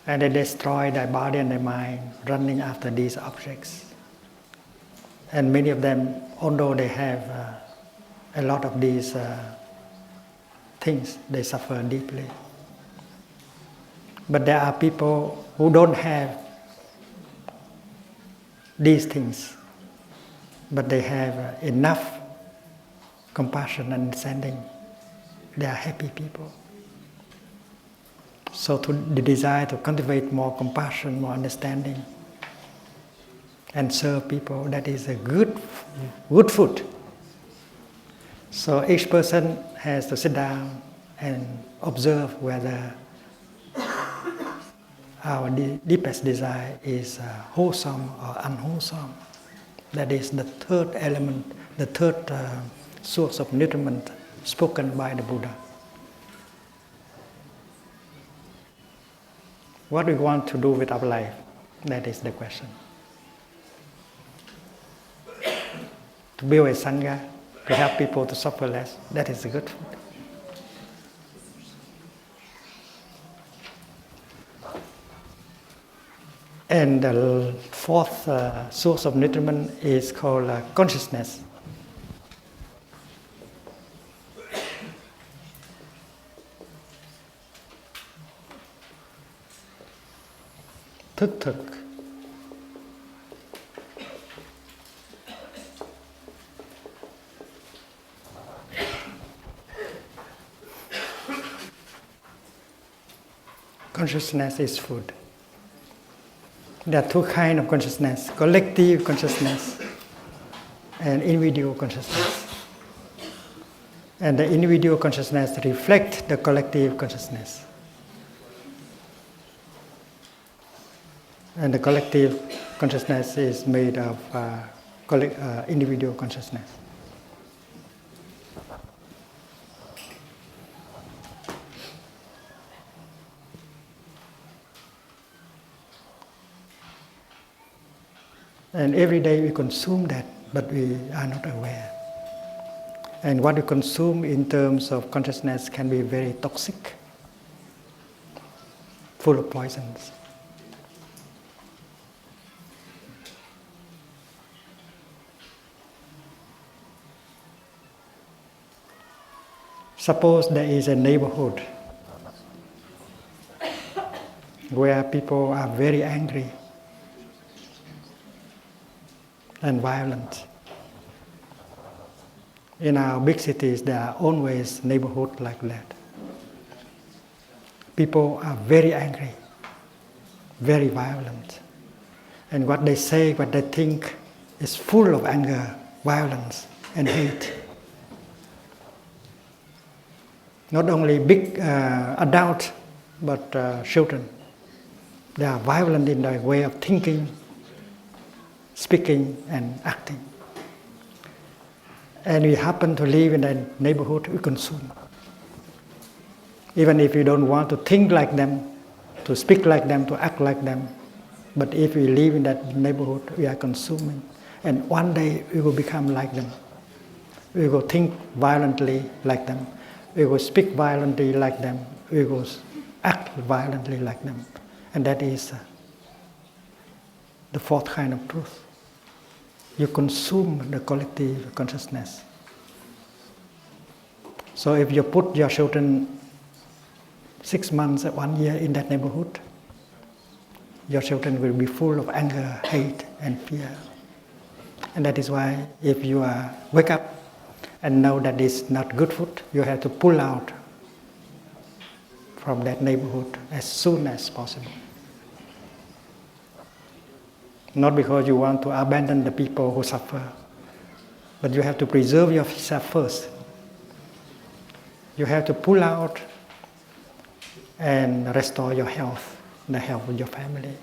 and they destroy their body and their mind running after these objects. And many of them, although they have a lot of these things, they suffer deeply. But there are people who don't have these things, but they have enough compassion and understanding. They are happy people. So the desire to cultivate more compassion, more understanding, and serve people, that is a good food. So each person has to sit down and observe whether our deepest desire is wholesome or unwholesome. That is the third element, the third source of nutriment spoken by the Buddha. What we want to do with our life, that is the question. To build a sangha, to help people to suffer less, that is good food. And the fourth source of nutriment is called consciousness. Thức thực. Consciousness is food. There are two kinds of consciousness, collective consciousness and individual consciousness. And the individual consciousness reflects the collective consciousness. And the collective consciousness is made of individual consciousness. And every day we consume that, but we are not aware. And what we consume in terms of consciousness can be very toxic, full of poisons. Suppose there is a neighborhood where people are very angry and violent. In our big cities, there are always neighborhoods like that. People are very angry, very violent. And what they say, what they think is full of anger, violence, and hate. Not only big adults, but children. They are violent in their way of thinking, speaking, and acting. And we happen to live in a neighborhood we consume. Even if we don't want to think like them, to speak like them, to act like them, but if we live in that neighborhood, we are consuming. And one day we will become like them. We will think violently like them. We will speak violently like them. We will act violently like them. And that is the fourth kind of truth. You consume the collective consciousness. So if you put your children 6 months, 1 year in that neighborhood, your children will be full of anger, hate, and fear. And that is why if you wake up and know that it's not good food, you have to pull out from that neighborhood as soon as possible. Not because you want to abandon the people who suffer, but you have to preserve yourself first. You have to pull out and restore your health, the health of your family.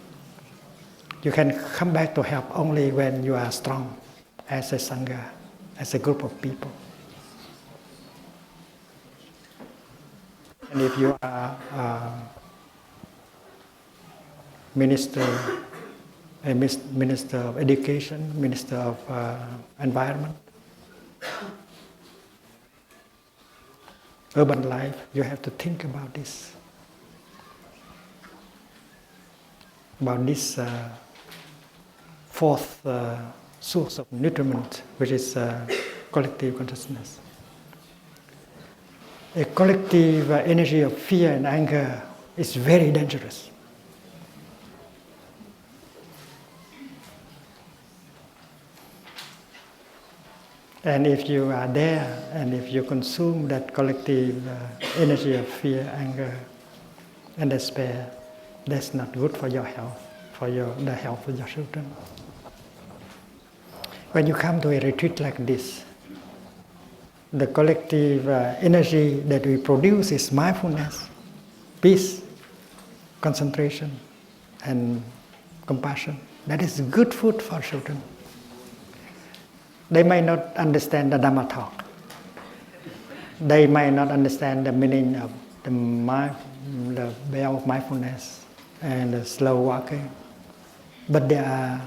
You can come back to help only when you are strong as a Sangha, as a group of people. And if you are a minister of education, minister of environment, urban life, you have to think about this. About this fourth source of nutriment, which is collective consciousness. A collective energy of fear and anger is very dangerous. And if you are there, and if you consume that collective energy of fear, anger, and despair, that's not good for your health, for the health of your children. When you come to a retreat like this, the collective energy that we produce is mindfulness, peace, concentration, and compassion. That is good food for children. They may not understand the Dhamma talk. They may not understand the meaning of the bell of mindfulness and the slow walking, but they are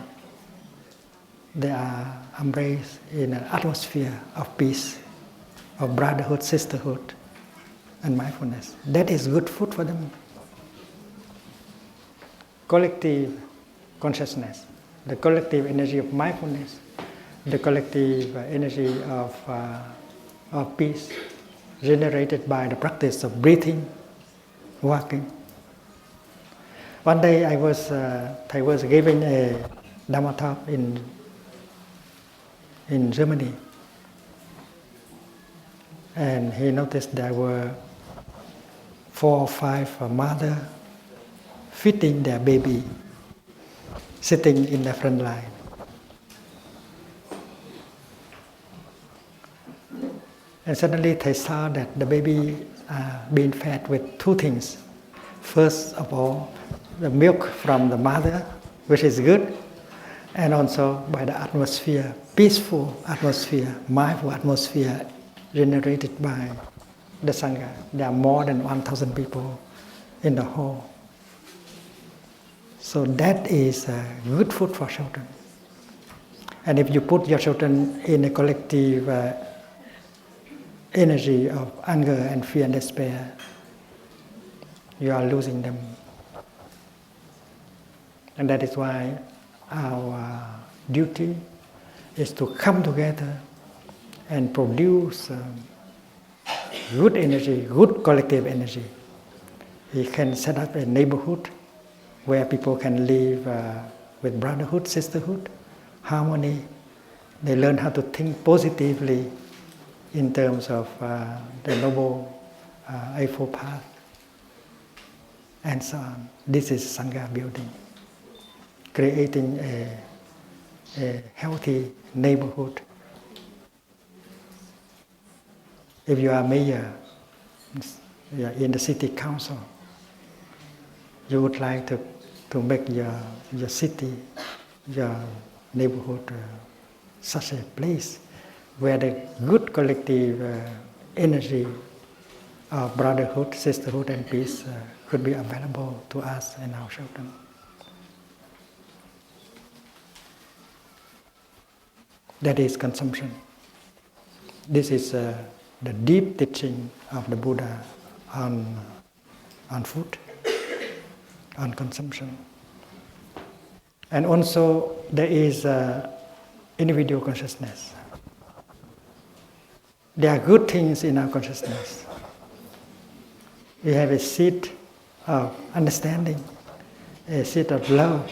embraced in an atmosphere of peace, of brotherhood, sisterhood, and mindfulness. That is good food for them. Collective consciousness, the collective energy of mindfulness, the collective energy of peace, generated by the practice of breathing, walking. One day I was giving a Dhamma talk in Germany, and he noticed there were 4 or 5 mothers feeding their baby, sitting in the front line. And suddenly they saw that the baby being fed with 2 things. First of all, the milk from the mother, which is good, and also by the atmosphere, peaceful atmosphere, mindful atmosphere generated by the Sangha. There are more than 1,000 people in the hall. So that is good food for children. And if you put your children in a collective energy of anger and fear and despair, you are losing them. And that is why our duty is to come together and produce good energy, good collective energy. We can set up a neighborhood where people can live with brotherhood, sisterhood, harmony. They learn how to think positively in terms of the noble eightfold path, and so on. This is Sangha building, creating a healthy neighborhood. If you are mayor, you are in the city council, you would like to make your city, your neighborhood such a place where the good collective energy of brotherhood, sisterhood and peace could be available to us and our children. That is consumption. This is the deep teaching of the Buddha on food, on consumption. And also there is individual consciousness. There are good things in our consciousness. We have a seed of understanding, a seed of love,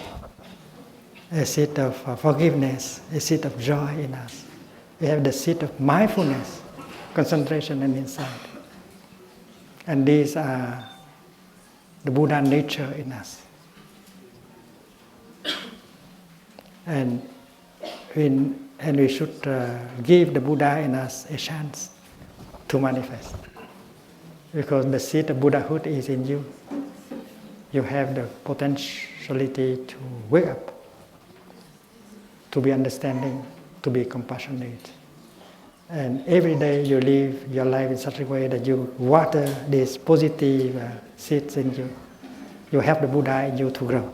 a seed of forgiveness, a seed of joy in us. We have the seed of mindfulness, concentration and insight. And these are the Buddha nature in us. And we should give the Buddha in us a chance to manifest. Because the seed of Buddhahood is in you. You have the potentiality to wake up, to be understanding, to be compassionate. And every day you live your life in such a way that you water these positive seeds in you. You help the Buddha in you to grow.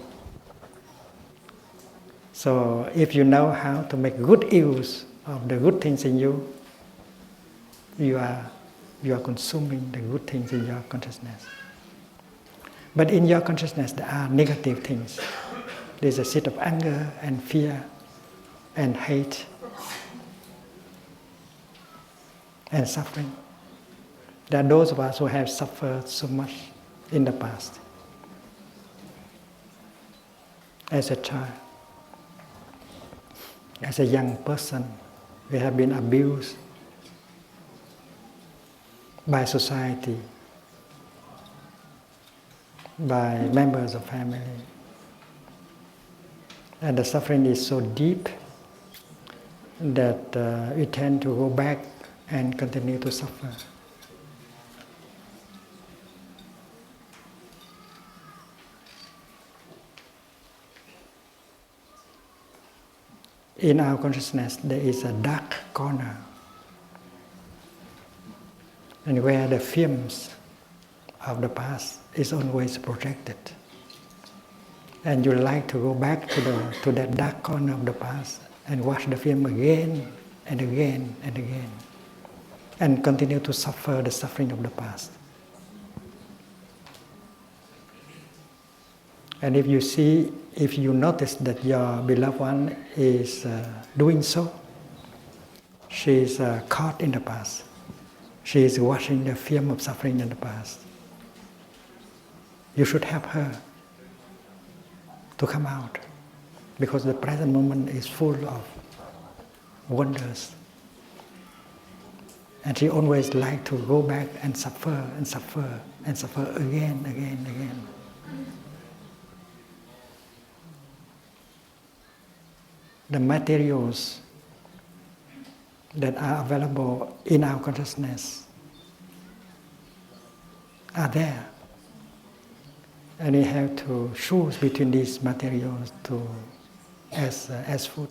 So if you know how to make good use of the good things in you, you are consuming the good things in your consciousness. But in your consciousness there are negative things. There's a seed of anger and fear and hate and suffering. There are those of us who have suffered so much in the past. As a child, as a young person, we have been abused by society, by members of family. And the suffering is so deep that we tend to go back and continue to suffer. In our consciousness there is a dark corner, and where the films of the past is always projected. And you like to go back to that dark corner of the past and watch the film again and again and again, and continue to suffer the suffering of the past. And if you notice that your beloved one is doing so, she is caught in the past. She is watching the film of suffering in the past. You should help her to come out, because the present moment is full of wonders. And she always likes to go back and suffer and suffer and suffer again, again, again. The materials that are available in our consciousness are there. And we have to choose between these materials as food.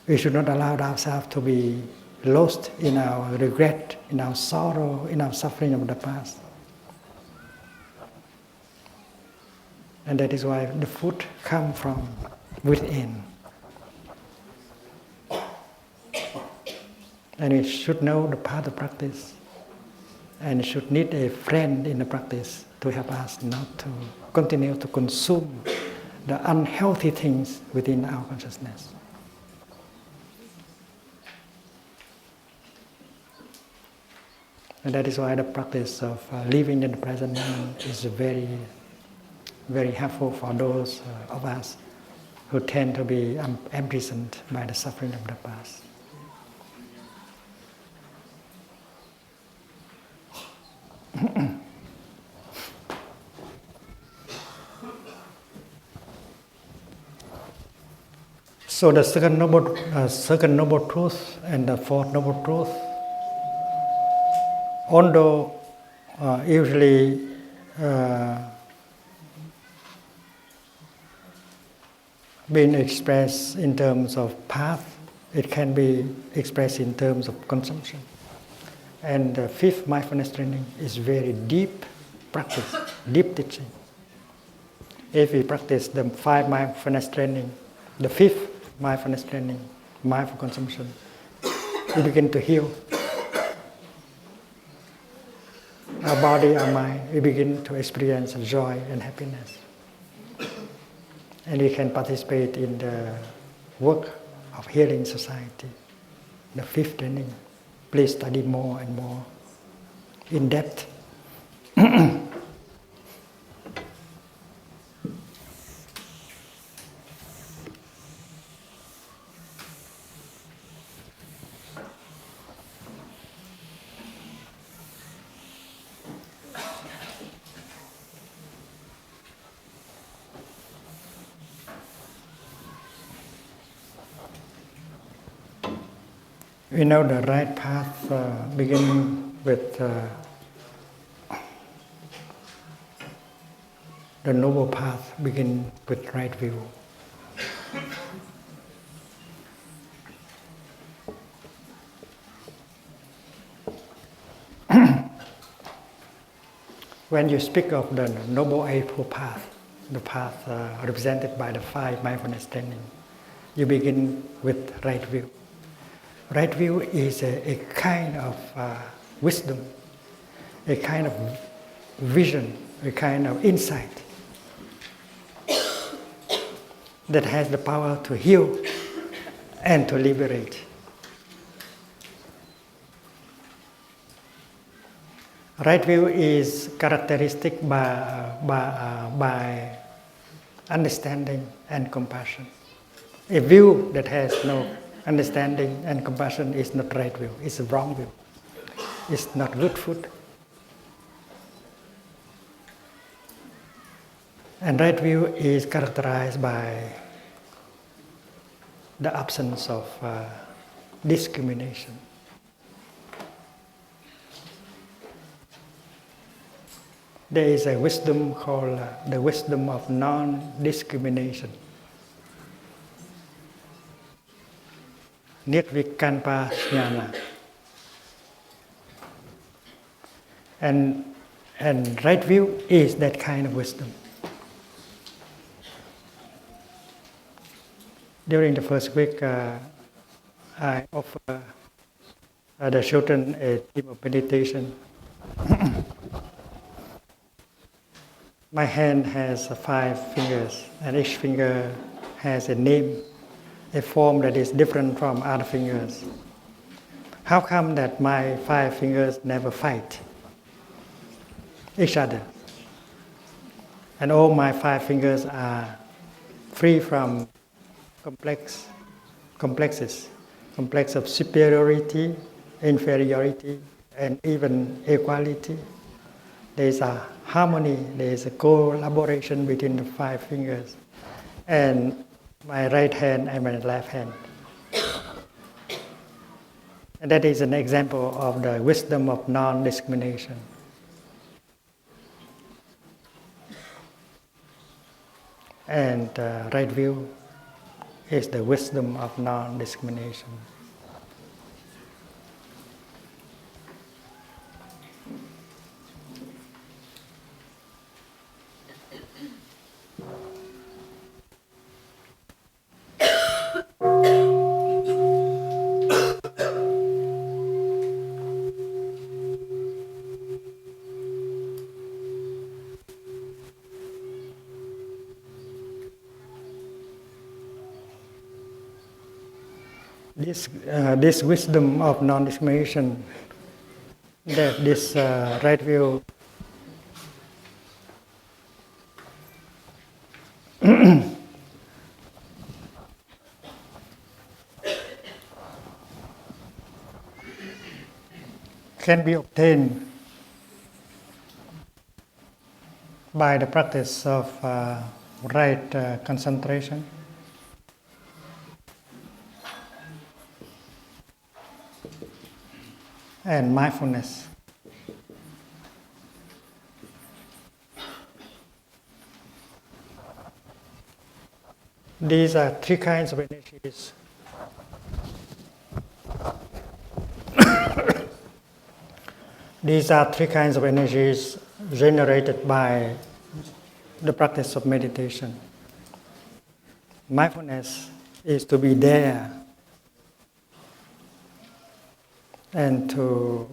We should not allow ourselves to be lost in our regret, in our sorrow, in our suffering of the past. And that is why the food comes from within. And we should know the path of practice, and should need a friend in the practice to help us not to continue to consume the unhealthy things within our consciousness. And that is why the practice of living in the present moment is very very helpful for those of us who tend to be imprisoned by the suffering of the past. So the second noble truth and the fourth noble truth, although usually being expressed in terms of path, it can be expressed in terms of consumption. And the fifth mindfulness training is very deep practice, deep teaching. If we practice the 5 mindfulness training, the 5th mindfulness training, mindful consumption, we begin to heal our body, our mind. We begin to experience joy and happiness. And we can participate in the work of healing society. The 5th training. Please study more and more in depth. We know the right path begins with the noble path begins with right view. When you speak of the noble eightfold path, the path represented by the 5 mindfulness training, you begin with right view. Right view is a kind of wisdom, a kind of vision, a kind of insight that has the power to heal and to liberate. Right view is characteristic by understanding and compassion. A view that has no understanding and compassion is not right view, it's a wrong view. It's not good food. And right view is characterized by the absence of discrimination. There is a wisdom called the wisdom of non-discrimination. Nirvikalpa jnana. And right view is that kind of wisdom. During the first week, I offer the children a team of meditation. My hand has 5 fingers, and each finger has a name, a form that is different from other fingers. How come that my 5 fingers never fight each other? And all my 5 fingers are free from complexes, complex of superiority, inferiority, and even equality. There is a harmony, there is a collaboration between the 5 fingers, and my right hand and my left hand. And that is an example of the wisdom of non-discrimination. And right view is the wisdom of non-discrimination. This wisdom of non-discrimination, that this right view can be obtained by the practice of right concentration, and mindfulness. These are three kinds of energies. These are three kinds of energies generated by the practice of meditation. Mindfulness is to be there and to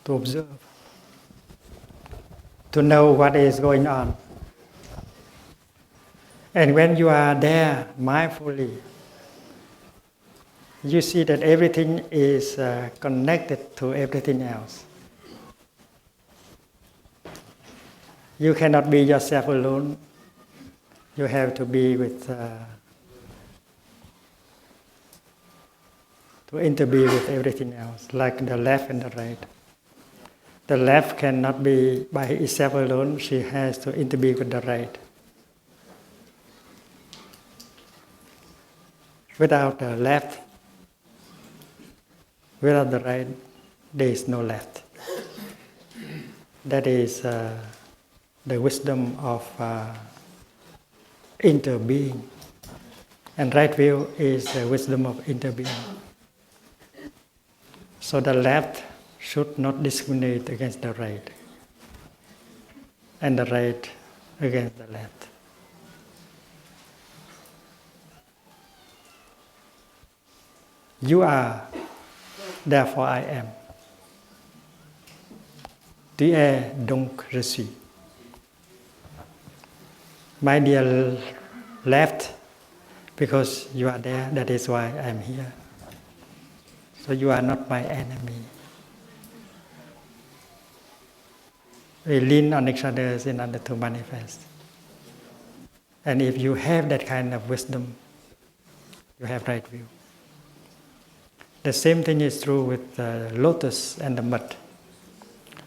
observe, to know what is going on. And when you are there mindfully, you see that everything is connected to everything else. You cannot be yourself alone. You have to be with, to interbe with everything else, like the left and the right. The left cannot be by itself alone. She has to interbe with the right. Without the left, without the right, there is no left. That is the wisdom of interbeing. And right view is the wisdom of interbeing. So the left should not discriminate against the right, and the right against the left. You are, therefore I am. Tu es, donc je suis. My dear left, because you are there, that is why I am here. So you are not my enemy. We lean on each other in order to manifest. And if you have that kind of wisdom, you have right view. The same thing is true with the lotus and the mud.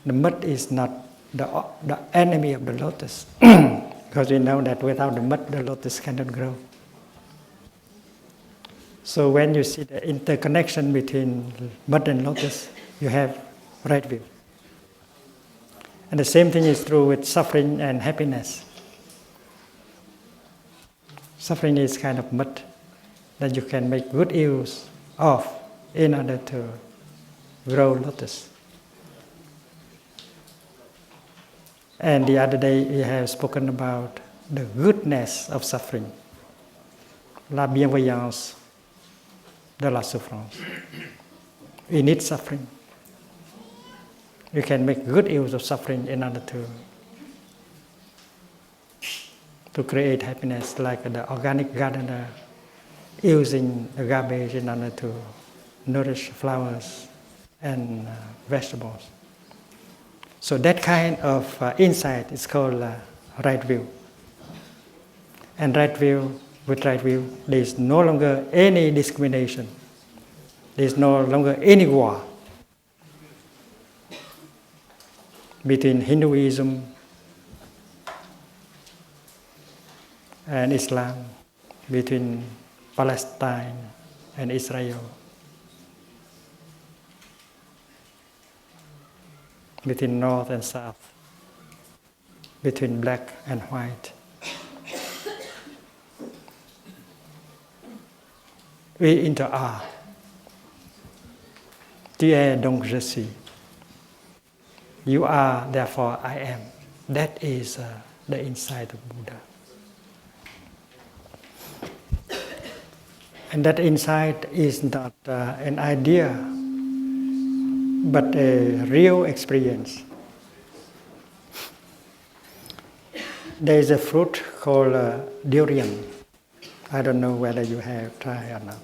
The mud is not the enemy of the lotus, because we know that without the mud, the lotus cannot grow. So when you see the interconnection between mud and lotus, you have right view. And the same thing is true with suffering and happiness. Suffering is kind of mud that you can make good use of in order to grow lotus. And the other day we have spoken about the goodness of suffering, la bienveillance de la souffrance. We need suffering. You can make good use of suffering in order to create happiness, like the organic gardener using the garbage in order to nourish flowers and vegetables. So that kind of insight is called right view. And right view, with right view, there is no longer any discrimination. There is no longer any war between Hinduism and Islam, between Palestine and Israel, between North and South, between black and white. We interact. Tu es, donc je suis. You are, therefore I am. That is the insight of Buddha. And that insight is not an idea, but a real experience. There is a fruit called durian. I don't know whether you have tried or not.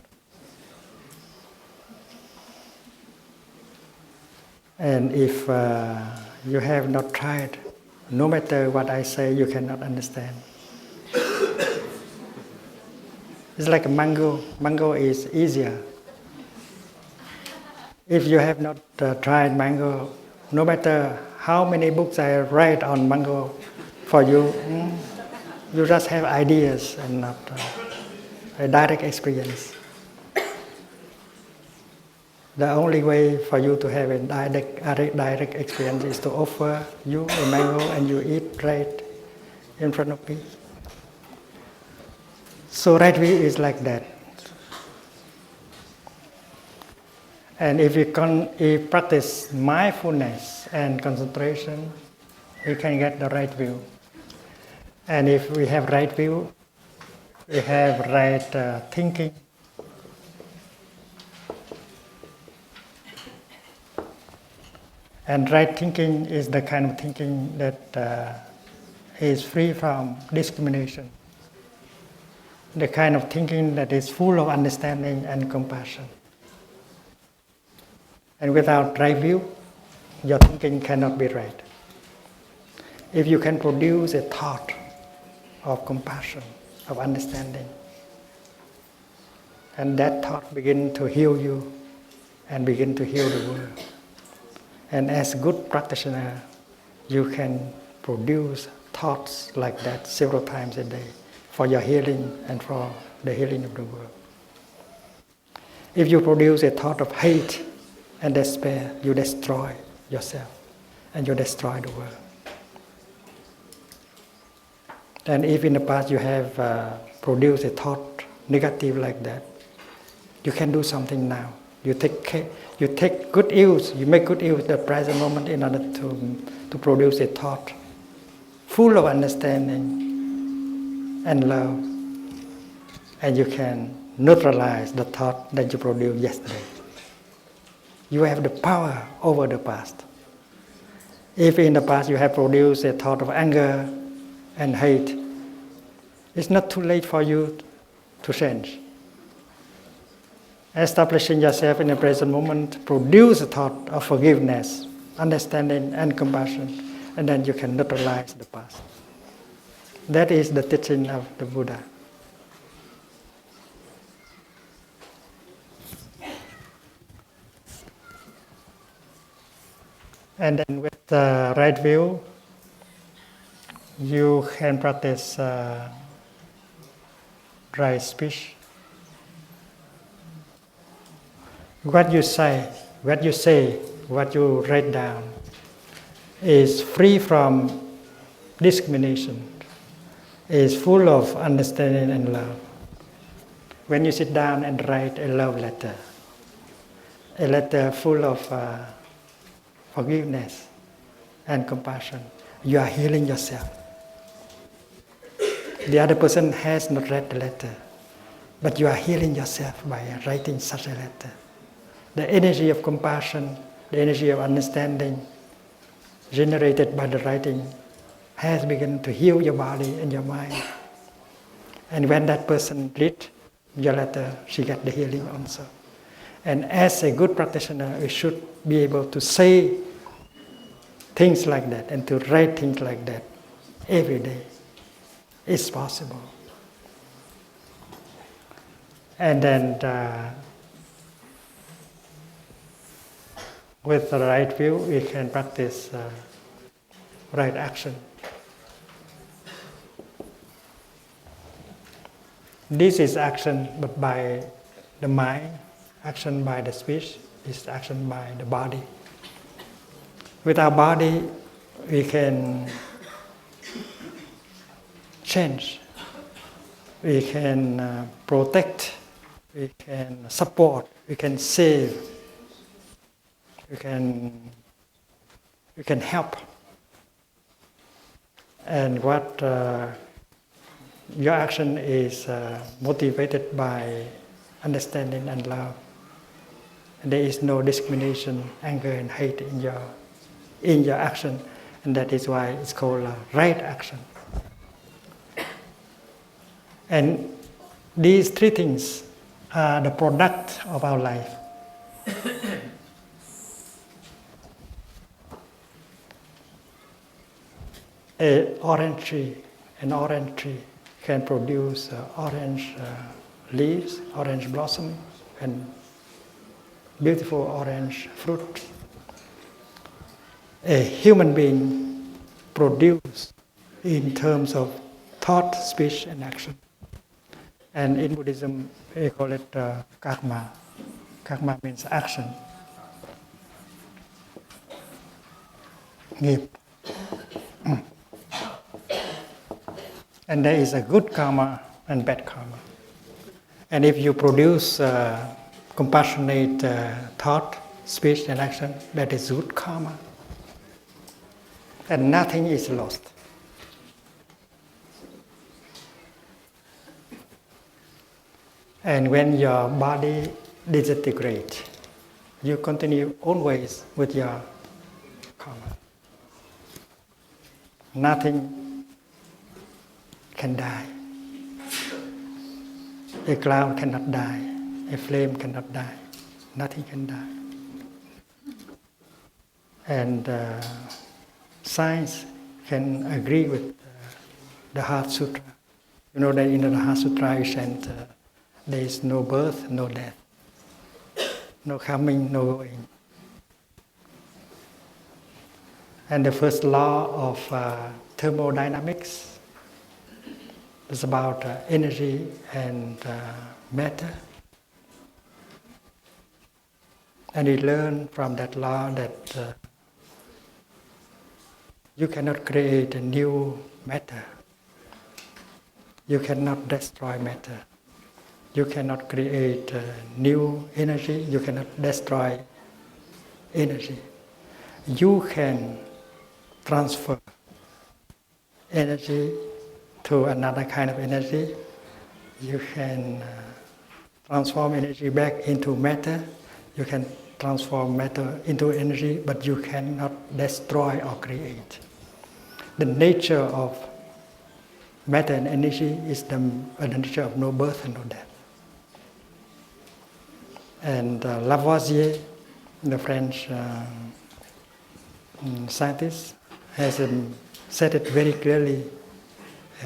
And if you have not tried, no matter what I say, you cannot understand. It's like a mango. Mango is easier. If you have not tried mango, no matter how many books I write on mango for you, you just have ideas and not a direct experience. The only way for you to have a direct experience is to offer you a mango and you eat right in front of me. So right view is like that. And if you practice mindfulness and concentration, we can get the right view. And if we have right view, we have right thinking. And right thinking is the kind of thinking that is free from discrimination. The kind of thinking that is full of understanding and compassion. And without right view, your thinking cannot be right. If you can produce a thought of compassion, of understanding, and that thought begin to heal you and begin to heal the world. And as a good practitioner, you can produce thoughts like that several times a day for your healing and for the healing of the world. If you produce a thought of hate and despair, you destroy yourself and you destroy the world. And if in the past you have produced a thought negative like that, you can do something now. You take good use, you make good use of the present moment in order to produce a thought full of understanding and love. And you can neutralize the thought that you produced yesterday. You have the power over the past. If in the past you have produced a thought of anger and hate, it's not too late for you to change. Establishing yourself in the present moment, produce a thought of forgiveness, understanding and compassion, and then you can neutralize the past. That is the teaching of the Buddha. And then with the right view, you can practice right speech. What you say, what you write down is free from discrimination, is full of understanding and love. When you sit down and write a love letter, a letter full of forgiveness and compassion, you are healing yourself. The other person has not read the letter, but you are healing yourself by writing such a letter. The energy of compassion, the energy of understanding generated by the writing has begun to heal your body and your mind. And when that person reads your letter, she gets the healing also. And as a good practitioner, we should be able to say things like that and to write things like that every day. It's possible. And then with the right view, we can practice right action. This is action but by the mind, action by the speech, is action by the body. With our body, we can change, we can protect, we can support, we can save, we can help. And what your action is motivated by understanding and love. And there is no discrimination, anger and hate in your action, and that is why it's called right action. And these three things are the product of our life. An orange tree can produce orange leaves, orange blossom, and beautiful orange fruit. A human being produce in terms of thought, speech, and action. And in Buddhism, we call it karma. Karma means action. Nghiệp. And there is a good karma and bad karma. And if you produce compassionate thought, speech, and action, that is good karma. And nothing is lost. And when your body disintegrates, you continue always with your karma. Nothing can die. A cloud cannot die. A flame cannot die. Nothing can die. And science can agree with the Heart Sutra. You know that in the Heart Sutra it said there is no birth, no death. No coming, no going. And the first law of thermodynamics is about energy and matter. And we learn from that law that you cannot create a new matter. You cannot destroy matter. You cannot create new energy. You cannot destroy energy. You can transfer energy to another kind of energy. You can transform energy back into matter. You can transform matter into energy, but you cannot destroy or create. The nature of matter and energy is the nature of no birth and no death. And Lavoisier, the French scientist, has said it very clearly.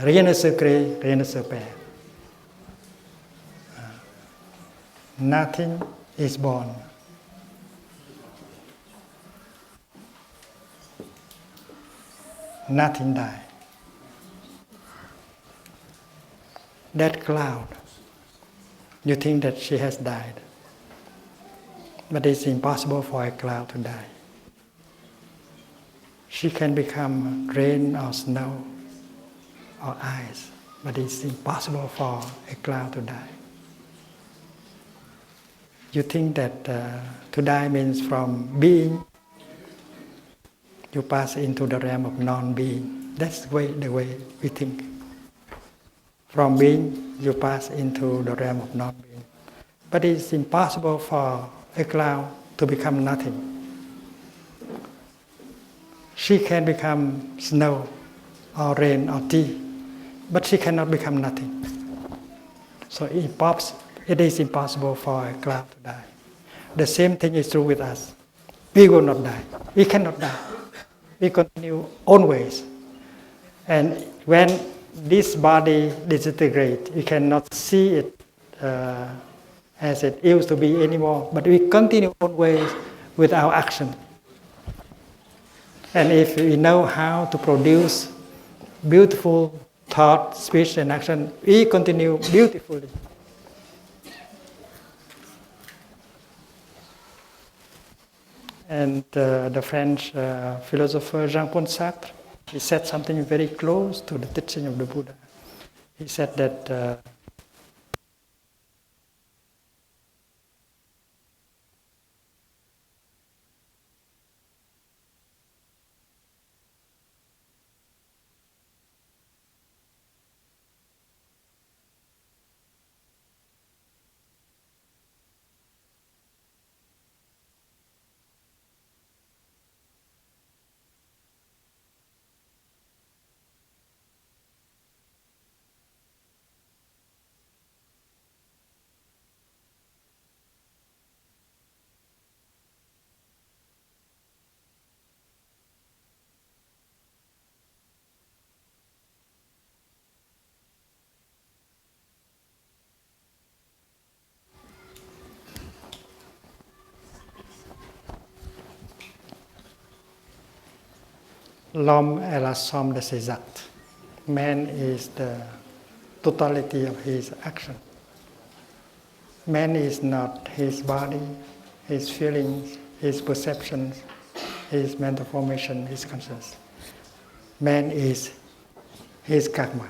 Rien ne se crée, rien ne se perd. Nothing is born. Nothing dies. That cloud, you think that she has died. But it's impossible for a cloud to die. She can become rain or snow or ice, but it's impossible for a cloud to die. You think that to die means from being, you pass into the realm of non-being. That's the way we think. From being, you pass into the realm of non-being. But it's impossible for a cloud to become nothing. She can become snow or rain or tea, but she cannot become nothing. So it is impossible for a cloud to die. The same thing is true with us. We will not die. We cannot die. We continue always. And when this body disintegrates, we cannot see it as it used to be anymore, but we continue always with our action. And if we know how to produce beautiful thought, speech, and action, we continue beautifully. And the French philosopher Jean-Paul Sartre, he said something very close to the teaching of the Buddha. He said that L'homme est la somme de ses actes. Man is the totality of his action. Man is not his body, his feelings, his perceptions, his mental formation, his conscience. Man is his karma.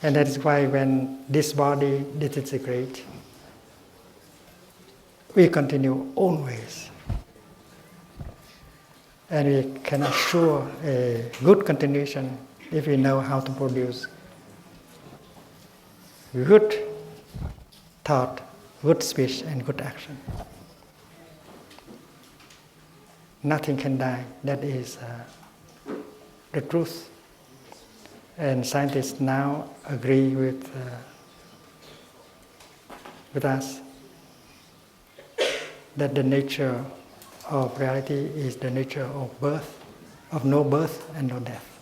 And that is why when this body disintegrates, we continue always. And we can assure a good continuation if we know how to produce good thought, good speech, and good action. Nothing can die. That is the truth. And scientists now agree with us that the nature of reality is the nature of birth, of no birth and no death.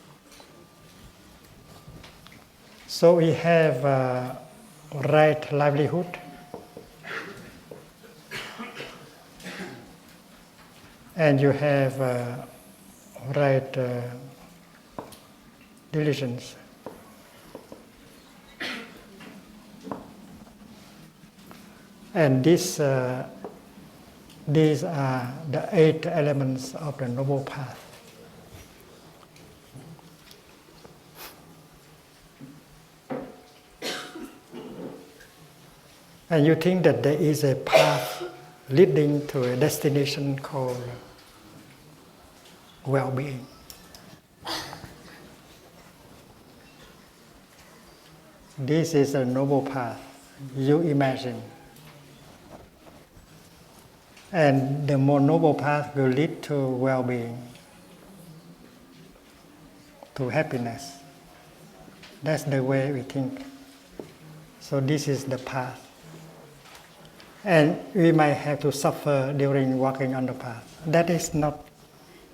So we have right livelihood, and you have right diligence. And these are the 8 elements of the Noble Path. And you think that there is a path leading to a destination called well-being. This is a noble path you imagine. And the more noble path will lead to well-being, to happiness. That's the way we think. So this is the path. And we might have to suffer during walking on the path. That is not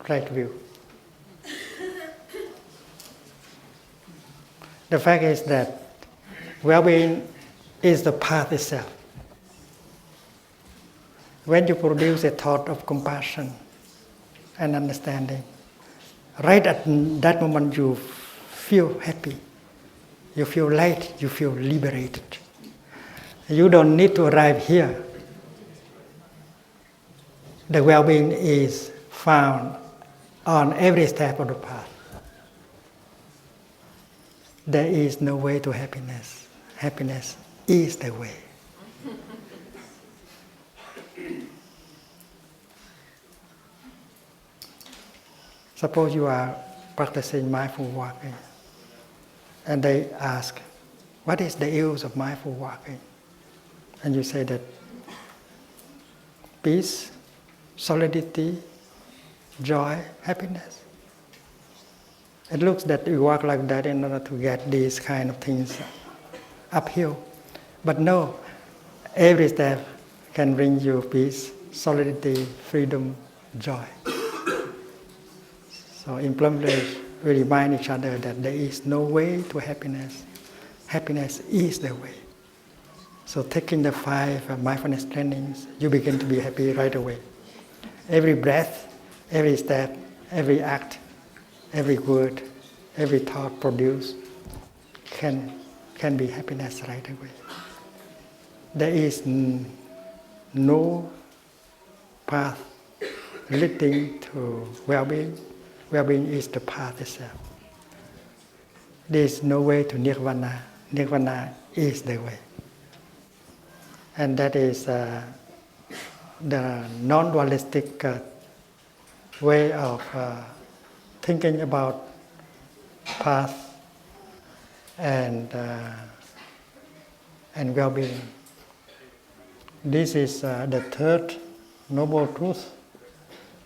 right view. The fact is that well-being is the path itself. When you produce a thought of compassion and understanding, right at that moment you feel happy, you feel light, you feel liberated. You don't need to arrive here. The well-being is found on every step of the path. There is no way to happiness. Happiness is the way. Suppose you are practicing mindful walking, and they ask, what is the use of mindful walking? And you say that peace, solidity, joy, happiness. It looks that you walk like that in order to get these kind of things uphill. But no, every step can bring you peace, solidity, freedom, joy. So in Plum Village, we remind each other that there is no way to happiness. Happiness is the way. So taking the 5 mindfulness trainings, you begin to be happy right away. Every breath, every step, every act, every word, every thought produced can be happiness right away. There is no path leading to well-being. Well-being is the path itself. There is no way to nirvana. Nirvana is the way. And that is the non-dualistic way of thinking about path and well-being. This is the 3rd noble truth,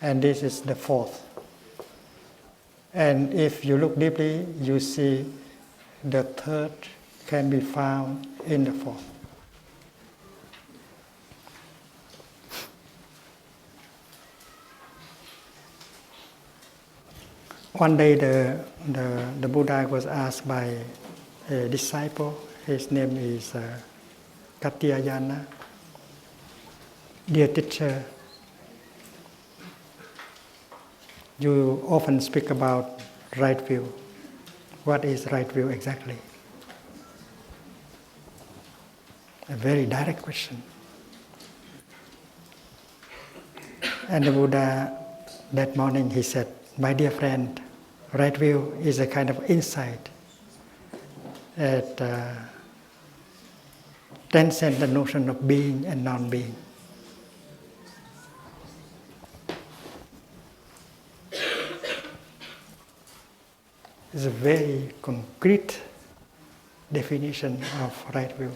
and this is the 4th. And if you look deeply, you see the 3rd can be found in the 4th. One day the Buddha was asked by a disciple, his name is Katyayana, dear teacher, You often speak about right view. What is right view exactly? A very direct question. And the Buddha, that morning, he said, my dear friend, right view is a kind of insight that transcends the notion of being and non-being. It's a very concrete definition of right view,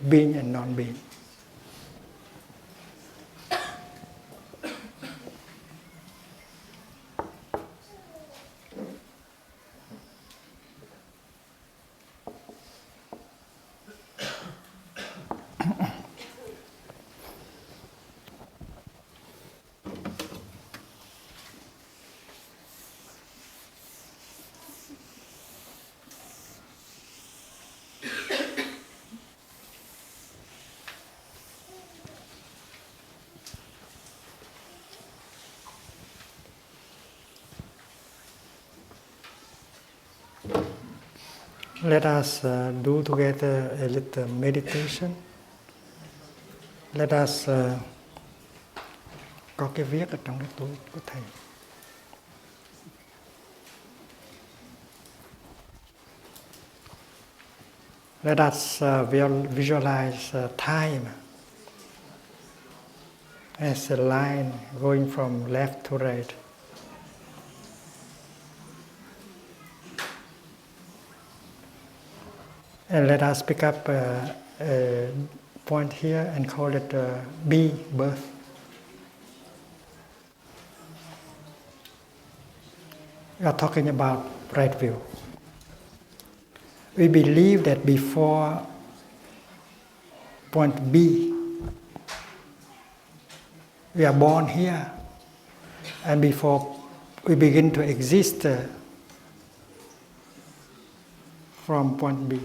being and non-being. Let us do together a little meditation. Let us có cái viết ở trong cái túi của thầy. Let us visualize time as a line going from left to right. And let us pick up a point here and call it B, birth. We are talking about right view. We believe that before point B, we are born here, and before we begin to exist from point B.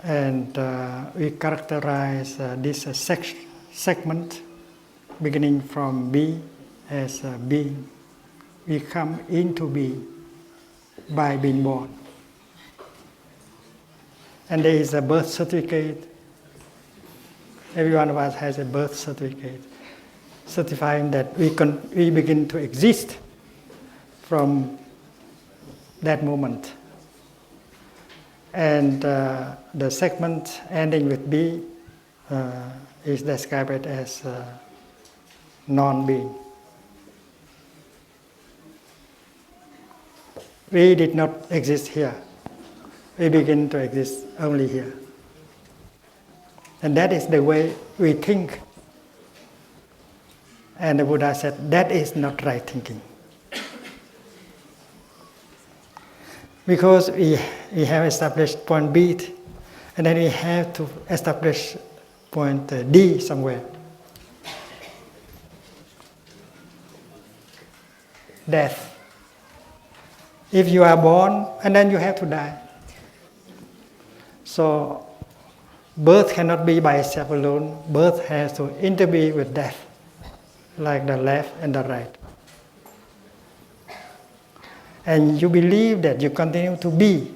And we characterize this segment beginning from B as being. We come into being by being born. And there is a birth certificate. Every one of us has a birth certificate certifying that we begin to exist from that moment. And the segment ending with B is described as non-being. We did not exist here. We begin to exist only here. And that is the way we think. And the Buddha said, that is not right thinking. Because we have established point B, and then we have to establish point D somewhere. Death. If you are born, and then you have to die. So, birth cannot be by itself alone. Birth has to interbe with death, like the left and the right. And you believe that you continue to be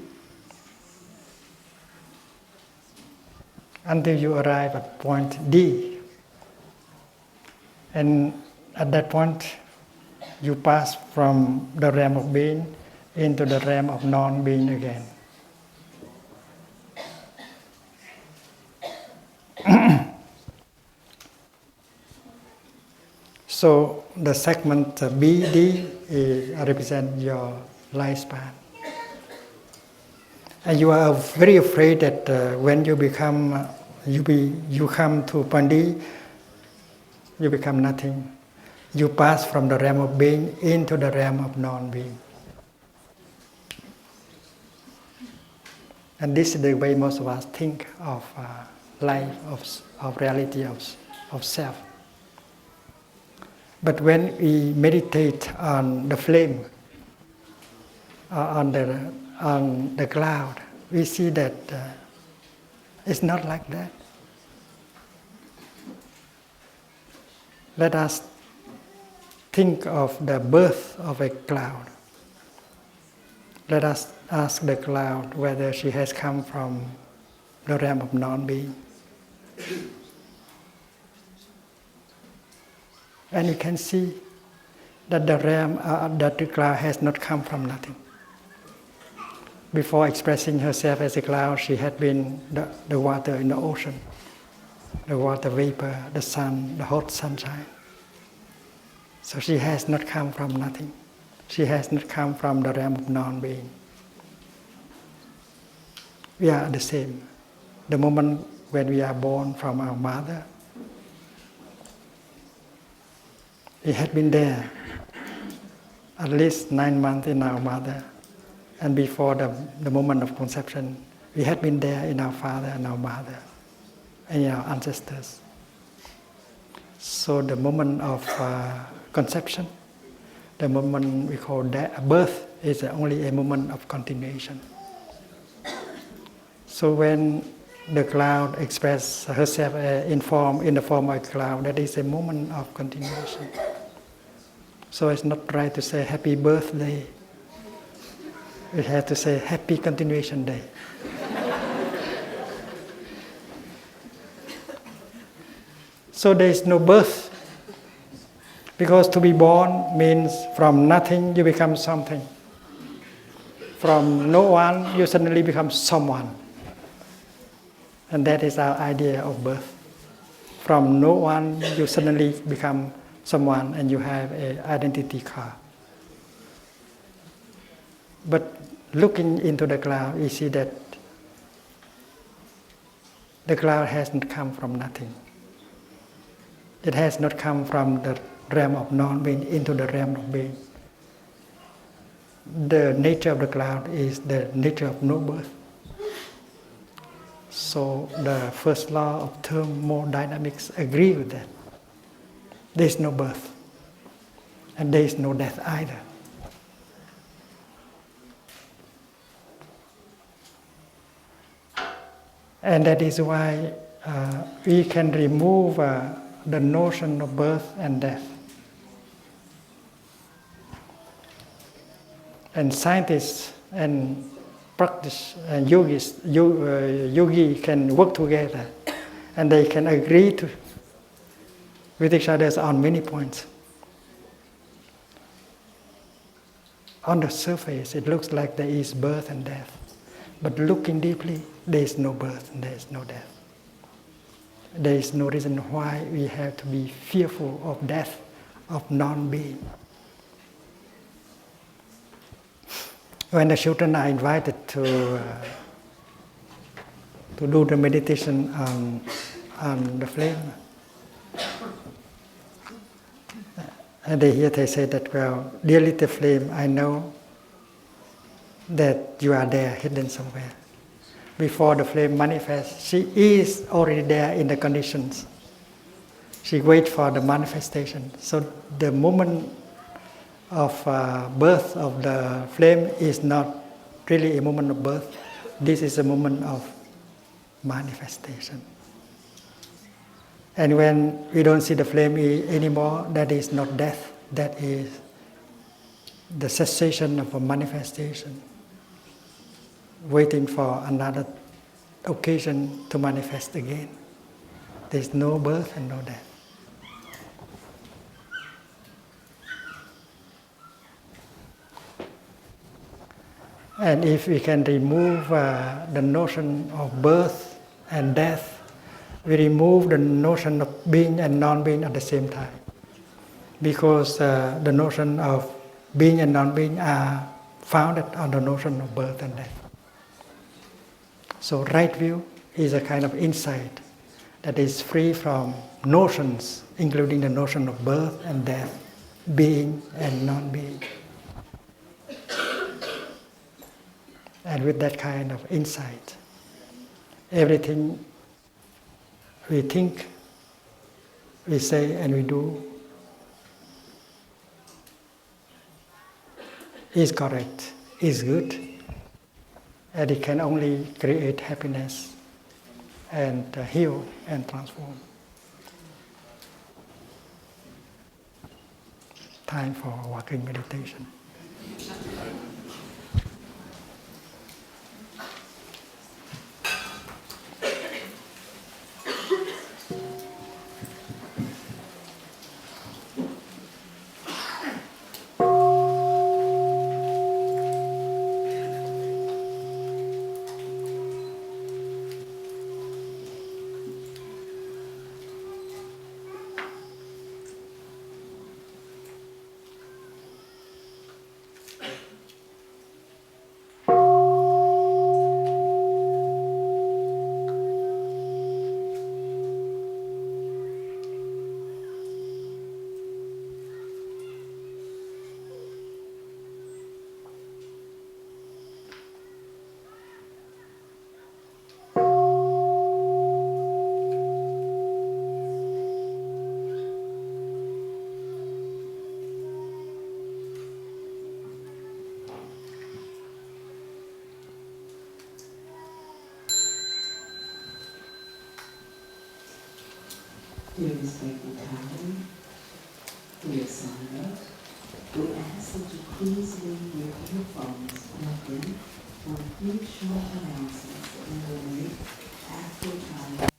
until you arrive at point D. And at that point, you pass from the realm of being into the realm of non-being again. So the segment BD represents your lifespan. And you are very afraid that when you become, you come to point D, you become nothing. You pass from the realm of being into the realm of non-being. And this is the way most of us think of life, of reality, of self. But when we meditate on the flame, on the cloud, we see that it's not like that. think of the birth of a cloud. Let us ask the cloud whether she has come from the realm of non-being. And you can see that that the cloud has not come from nothing. Before expressing herself as a cloud, she had been the water in the ocean, the water vapor, the sun, the hot sunshine. So she has not come from nothing. She has not come from the realm of non-being. We are the same. The moment when we are born from our mother, we had been there at least 9 months in our mother. And before the moment of conception, we had been there in our father and our mother and in our ancestors. So the moment of conception, the moment we call birth, is only a moment of continuation. So when the cloud expresses herself in the form of a cloud, that is a moment of continuation. So it's not right to say happy birthday. We have to say happy continuation day. So there is no birth. Because to be born means from nothing you become something. From no one you suddenly become someone. And that is our idea of birth. From no one you suddenly become someone and you have an identity card. But looking into the cloud, you see that the cloud has not come from nothing. It has not come from the realm of non-being into the realm of being. The nature of the cloud is the nature of no birth. So the first law of thermodynamics agree with that. There is no birth, and there is no death either. And that is why we can remove the notion of birth and death. And scientists and practice and yogi can work together, and they can agree with each other on many points. On the surface, it looks like there is birth and death, but looking deeply, there is no birth and there is no death. There is no reason why we have to be fearful of death, of non-being. When the children are invited to do the meditation on the flame, and they say that, well, dear little flame, I know that you are there, hidden somewhere. Before the flame manifests, she is already there in the conditions. She waits for the manifestation. So the moment of birth of the flame is not really a moment of birth. This is a moment of manifestation. And when we don't see the flame anymore, that is not death. That is the cessation of a manifestation, waiting for another occasion to manifest again. There is no birth and no death. And if we can remove the notion of birth and death, we remove the notion of being and non-being at the same time. Because the notion of being and non-being are founded on the notion of birth and death. So right view is a kind of insight that is free from notions, including the notion of birth and death, being and non-being. And with that kind of insight, everything we think, we say and we do is correct, is good, and it can only create happiness and heal and transform. time for walking meditation. Dear respected Tali, dear Sangha, we ask that you please leave your earphones plugged in for a few short announcements that we will make after Tali